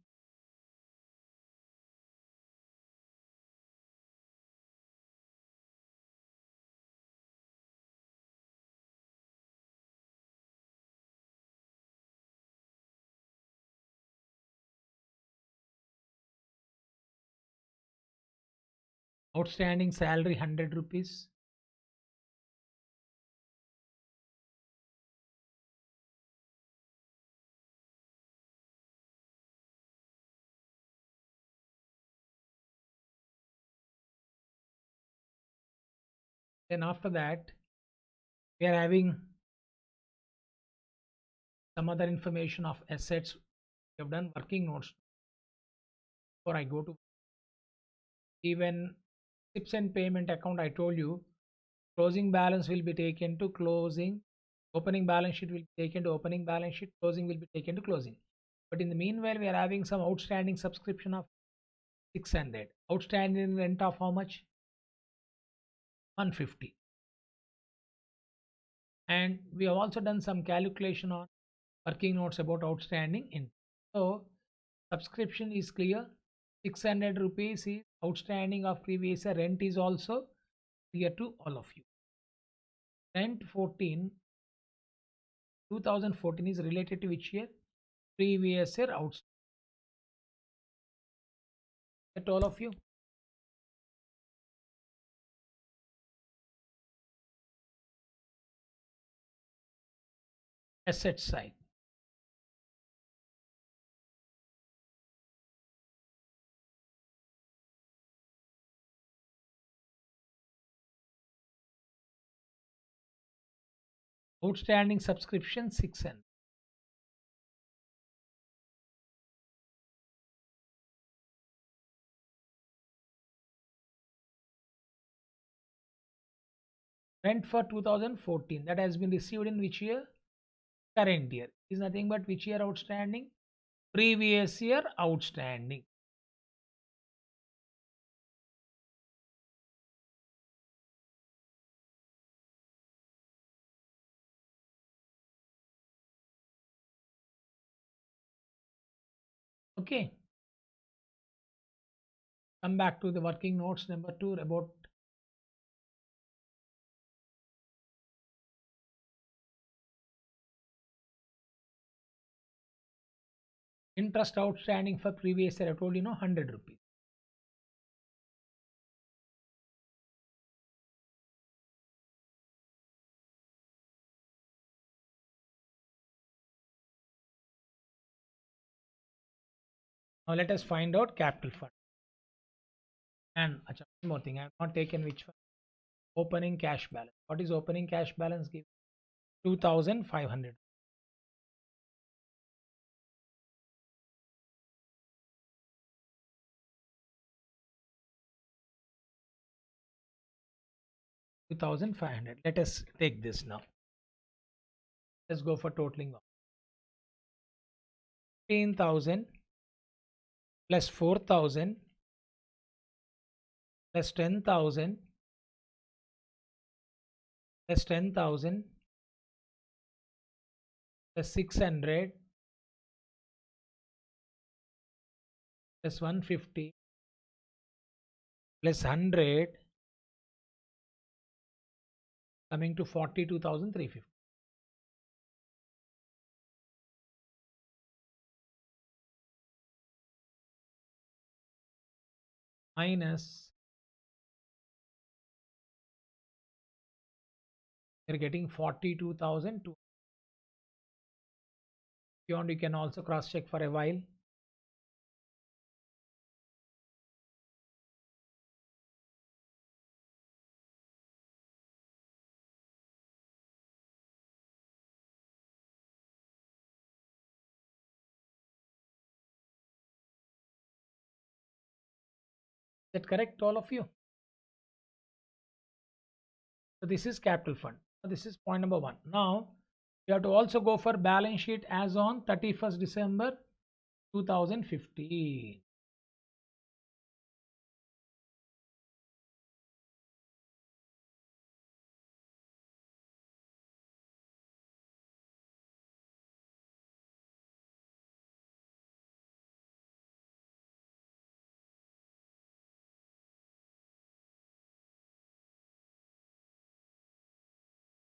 Outstanding salary 100 rupees. Then after that, we are having some other information of assets. We have done working notes. Before I go to even tips and payment account, I told you closing balance will be taken to closing, opening balance sheet will be taken to opening balance sheet, closing will be taken to closing. But in the meanwhile, we are having some outstanding subscription of 600. Outstanding rent of how much? 150. And we have also done some calculation on working notes about outstanding in. So subscription is clear. 600 rupees is outstanding of previous year. Rent is also clear to all of you. Rent 14, 2014 is related to which year? Previous year outstanding. At all of you. Asset side. Outstanding subscription 600. Rent for 2014 that has been received in which year? Current year. Is nothing but which year outstanding? Previous year outstanding. Okay. Come back to the working notes number 2 about interest outstanding for previous year. I told you 100 rupees. Now let us find out capital fund. And one more thing, I have not taken which one. Opening cash balance. What is opening cash balance? Give 2,500. Let us take this now. Let's go for totaling. 15,000 plus 4,000 plus 10,000 plus 10,000 plus 600 plus 150 plus 100 coming to 42,350. Minus, you're getting 42,002. If you want, you can also cross check for a while. Is that correct, all of you? So this is capital fund. So this is point number 1. Now you have to also go for balance sheet as on 31st December 2015.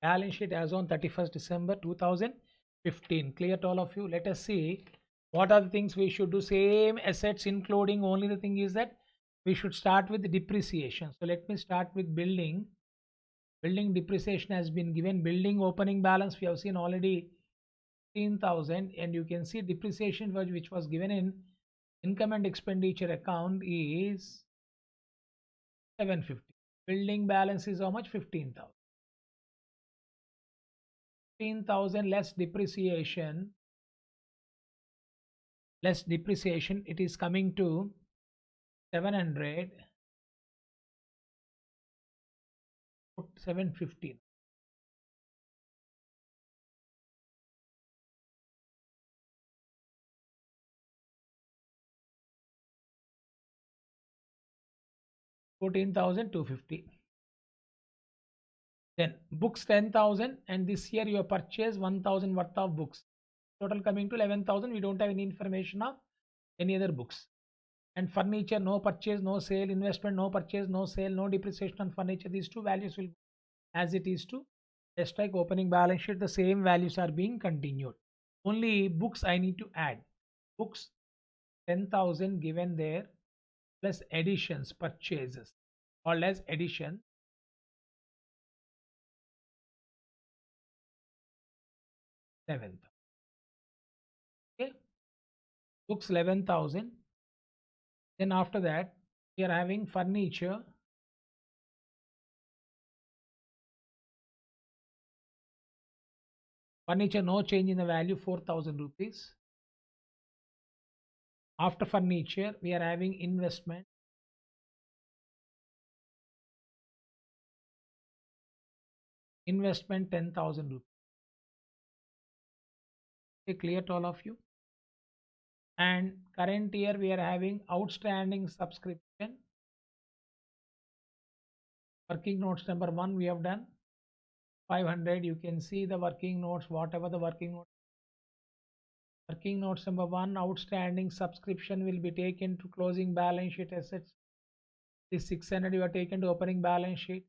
Balance sheet as on 31st December 2015. Clear to all of you? Let us see what are the things we should do. Same assets including, only the thing is that we should start with depreciation. So let me start with building. Building depreciation has been given. Building opening balance we have seen already 15,000, and you can see depreciation which was given in income and expenditure account is 750. Building balance is how much? 15,000. 15,000 less depreciation, it is coming to 700, 750. 14,250. Then books 10,000, and this year you have purchased 1,000 worth of books. Total coming to 11,000. We don't have any information of any other books. And furniture, no purchase, no sale. Investment, no purchase, no sale, no depreciation on furniture. These two values will go as it is to just like opening balance sheet. The same values are being continued. Only books I need to add. Books 10,000 given there plus additions, purchases, or less addition 11th. Okay, books 11,000. Then after that we are having furniture. Furniture, no change in the value, 4,000 rupees. After furniture we are having investment. Investment 10,000 rupees. Okay, clear to all of you? And current year we are having outstanding subscription. Working notes number 1 we have done 500. You can see the working notes, whatever the working notes. Working notes number 1, outstanding subscription will be taken to closing balance sheet assets. This 600 you are taken to opening balance sheet.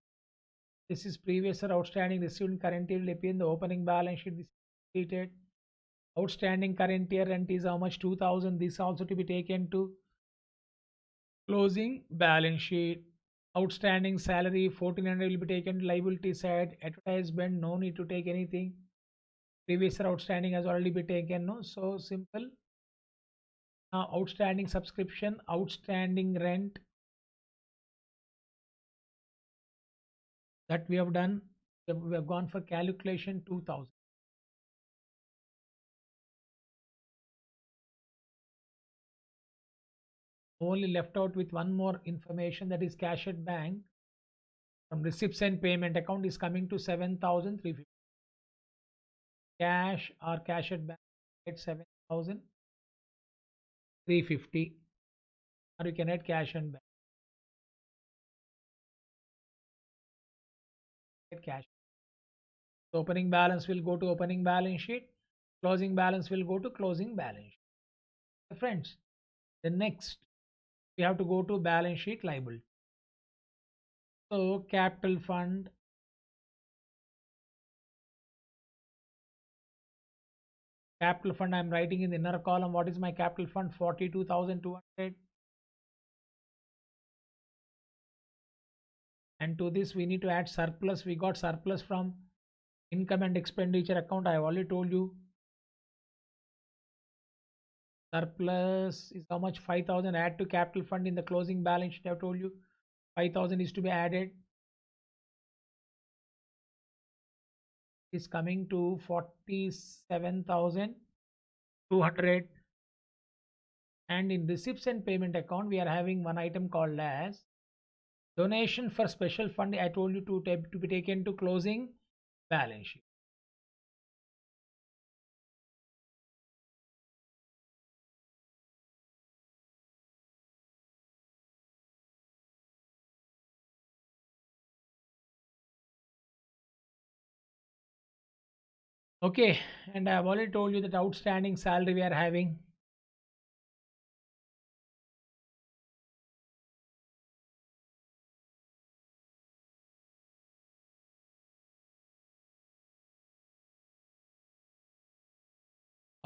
This is previous year outstanding received in current year will appear in the opening balance sheet. This is treated. Outstanding current year rent is how much? 2,000. This also to be taken to closing balance sheet. Outstanding salary 1,400 will be taken to liability side. Advertisement, no need to take anything. Previous year outstanding has already been taken. No, so simple. Outstanding subscription, outstanding rent, that we have done. We have gone for calculation 2,000. Only left out with one more information, that is cash at bank from receipts and payment account is coming to 7,350. Cash or cash at bank at 7,350, or you can add cash and bank. Add cash. So opening balance will go to opening balance sheet. Closing balance will go to closing balance sheet. Friends, the next we have to go to balance sheet liability. So capital fund, I'm writing in the inner column. What is my capital fund? 42,200. And to this we need to add surplus. We got surplus from income and expenditure account. I have already told you. Surplus is how much? 5,000. Add to capital fund in the closing balance sheet. I have told you 5,000 is to be added. Is coming to 47,200. And in receipts and payment account we are having one item called as donation for special fund. I told you to be taken to closing balance sheet. Okay, and I have already told you that outstanding salary we are having.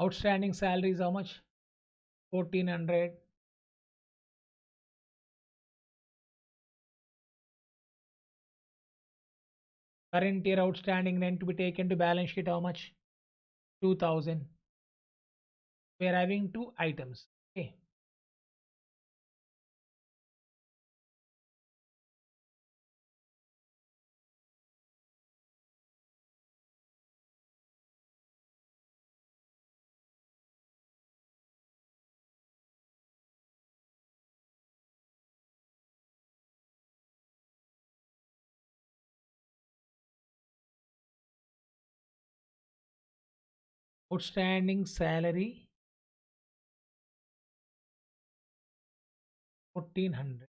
Outstanding salary is how much? 1,400. Current year outstanding rent to be taken to balance sheet, how much? 2000. We are having two items. Okay. Outstanding salary 1400. I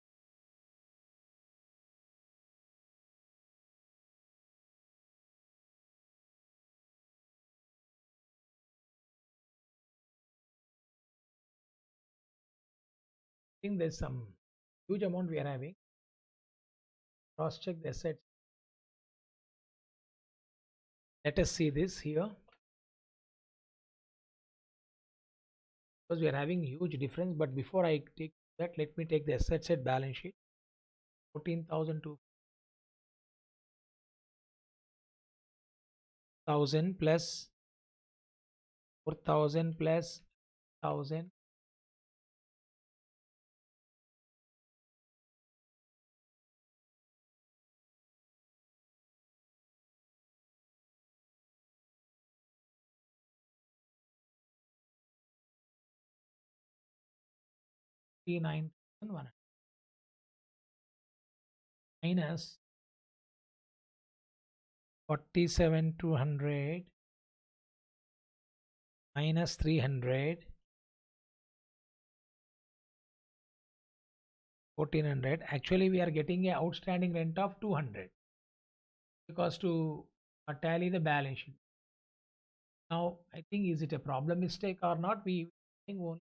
think there's some huge amount we are having. Cross check the assets. Let us see this here, because we are having huge difference. But before I take that, let me take the assets at balance sheet. 14,000 to 1000 plus 4000 plus 1000. Nine one minus 47,200 minus 300 1400. Actually we are getting a outstanding rent of 200, because to tally the balance sheet. Now I think, is it a problem mistake or not? We think won't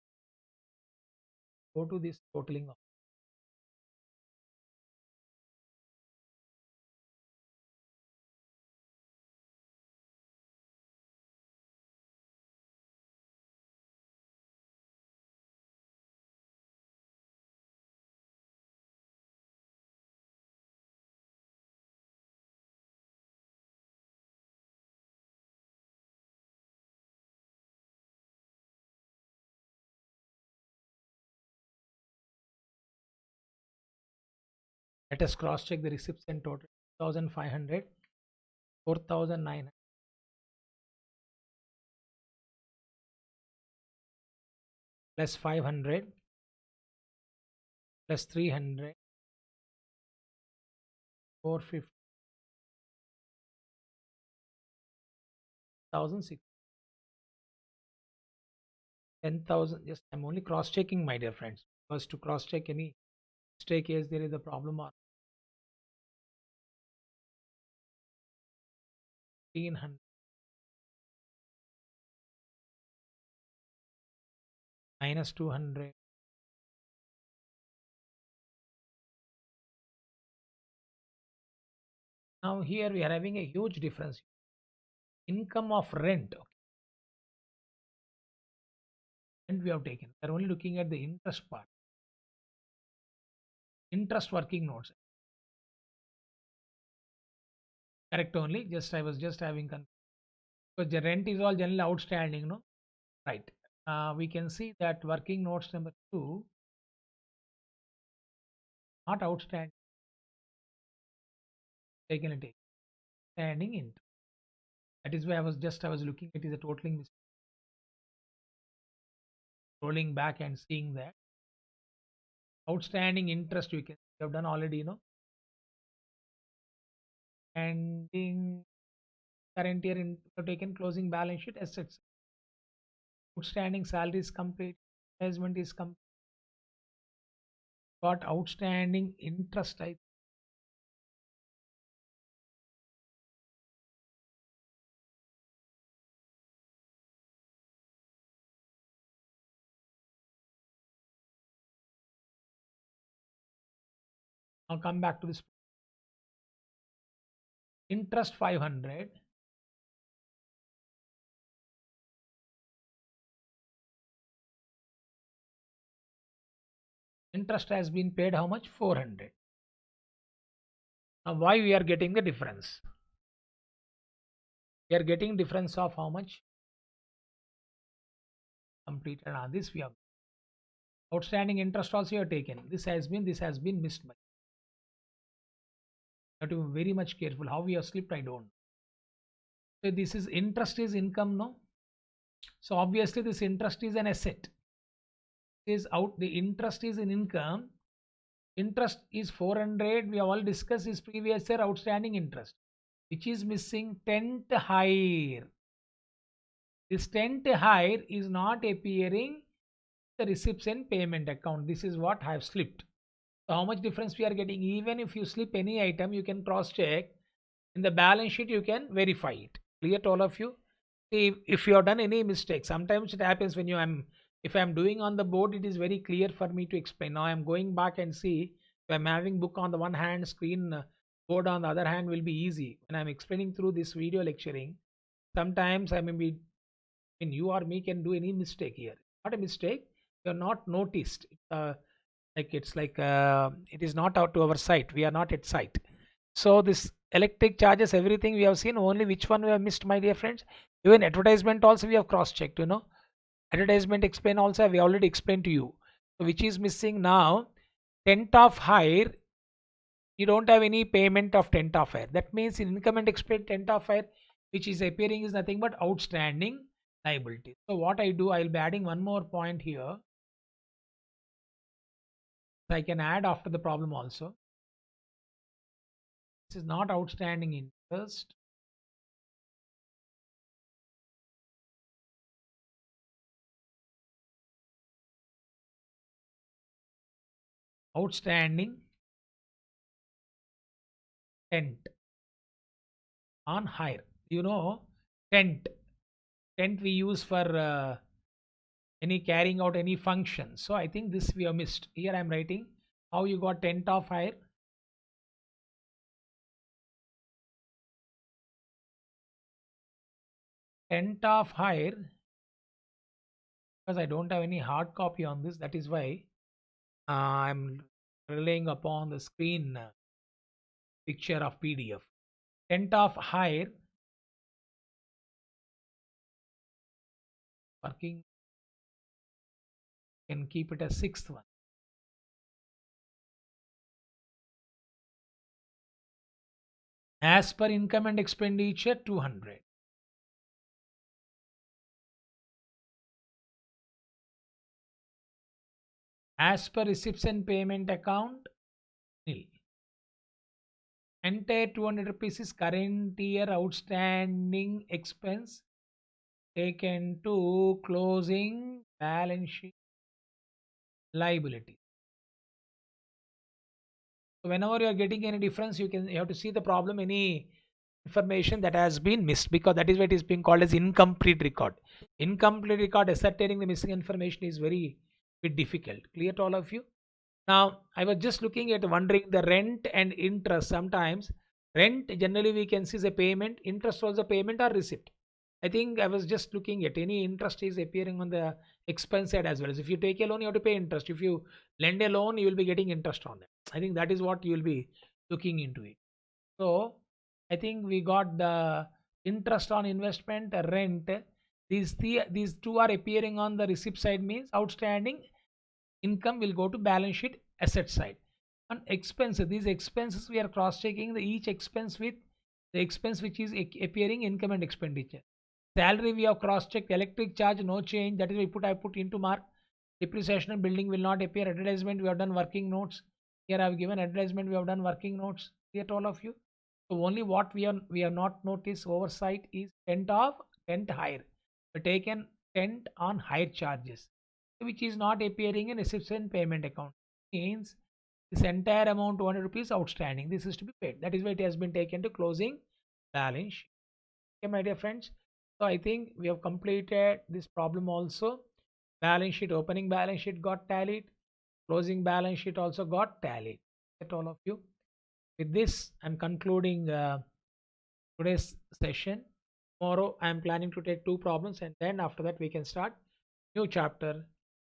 go to this totaling of. Let us cross check the receipts and total. 1500, 4900 plus 500 plus 300, 450, 10,000. Just I'm only cross checking, my dear friends, because to cross check any mistake is there is a problem, or 1500 minus 200. Now here we are having a huge difference. Income of rent, okay, rent we have taken. We are only looking at the interest part. Interest working notes. Correct only. Just I was just having because the rent is all generally outstanding, no? Right. We can see that working notes number 2 not outstanding. Taken a take. Standing in. That is why I was looking at is a totaling mistake. Rolling back and seeing that outstanding interest we have done already, ending current year in we have taken closing balance sheet assets. Outstanding salary is complete. Investment is complete. Got outstanding interest. Now come back to this. Interest 500. Interest has been paid how much? 400. Now why we are getting the difference? We are getting difference of how much completed. This we have outstanding interest also you have taken. This has been missed by. You have to be very much careful. How we have slipped, I don't know. So this is interest is income, no? So obviously this interest is an asset. Is out the interest is in income. Interest is 400. We have all discussed is previous year outstanding interest, which is missing tenth hire. This tenth hire is not appearing the receipts and payment account. This is what I have slipped. So how much difference we are getting? Even if you slip any item, you can cross check in the balance sheet. You can verify it. Clear to all of you? See, if you have done any mistake, sometimes it happens when if I'm doing on the board, it is very clear for me to explain. Now I'm going back and see if I'm having book on the one hand, screen board on the other hand will be easy. When I'm explaining through this video lecturing, sometimes I may be, you or me can do any mistake here. Not a mistake, you're not noticed. It is not out to our site. We are not at site. So this electric charges, everything we have seen, only which one we have missed, my dear friends. Even advertisement also we have cross-checked, advertisement explain also we already explained to you. So which is missing now? Tenth of hire, you don't have any payment of tenth of hire. That means in income and expense, tenth of hire which is appearing is nothing but outstanding liability. So what I do, I'll be adding one more point here. So I can add after the problem also. This is not outstanding interest. Outstanding tenth on hire. Tenth we use for any carrying out any function. So I think this we have missed. Here I am writing how you got tenth of hire. Tenth of hire, because I don't have any hard copy on this. That is why I'm relying upon the screen picture of PDF. Tenth of hire, working, can keep it as sixth one. As per income and expenditure, 200. As per receipts and payment account, nil. Entire 200 rupees is current year outstanding expense taken to closing balance sheet liability. So whenever you are getting any difference, you have to see the problem, any information that has been missed, because that is what is being called as incomplete record. Incomplete record, ascertaining the missing information is very bit difficult. Clear to all of you? Now I was just looking at wondering the rent and interest. Sometimes rent generally we can see is a payment, interest was a payment or receipt. I think I was just looking at any interest is appearing on the expense side as well. As if you take a loan, you have to pay interest. If you lend a loan, you will be getting interest on that. I think that is what you will be looking into it. So I think we got the interest on investment, rent. These two are appearing on the receipt side, means outstanding income will go to balance sheet asset side. On expenses, these expenses we are cross checking each expense with the expense which is appearing income and expenditure. Salary we have cross checked. Electric charge no change, that is I put into mark. Depreciation and building will not appear. Advertisement we have done working notes. Here I have given advertisement, we have done working notes. Clear to all of you? So only what we have not noticed oversight is tenth hire. We taken tenth on hire charges, which is not appearing in receipts and payment account. Means this entire amount 200 rupees outstanding. This is to be paid. That is why it has been taken to closing balance sheet. Okay, my dear friends. So I think we have completed this problem also. Balance sheet, opening balance sheet got tallied. Closing balance sheet also got tallied. At all of you. With this, I'm concluding today's session. Tomorrow, I'm planning to take two problems, and then after that, we can start new chapter.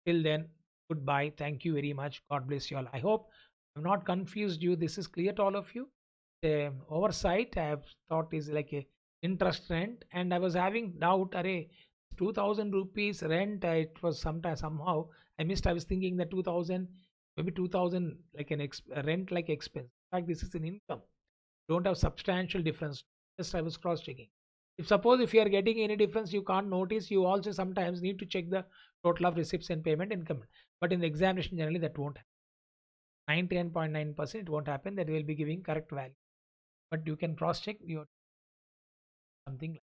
Till then, goodbye. Thank you very much. God bless you all. I hope I've not confused you. This is clear to all of you. The oversight I have thought is like a interest rent, and I was having doubt, array 2000 rupees rent, it was sometime somehow I missed. I was thinking that 2000, maybe 2000 like rent like expense. In fact, this is an income. Don't have substantial difference. Just I was cross checking. If you are getting any difference you can't notice, you also sometimes need to check the total of receipts and payment income. But in the examination generally that won't happen. 99.9% it won't happen, that will be giving correct value. But you can cross check your something like.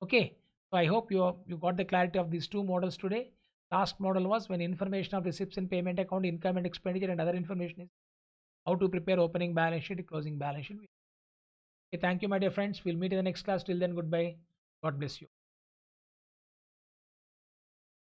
Okay, so I hope you got the clarity of these two models today. Last model was when information of receipts and payment account, income and expenditure and other information is how to prepare opening balance sheet, closing balance sheet. Okay, thank you, my dear friends. We'll meet in the next class. Till then, goodbye. God bless you.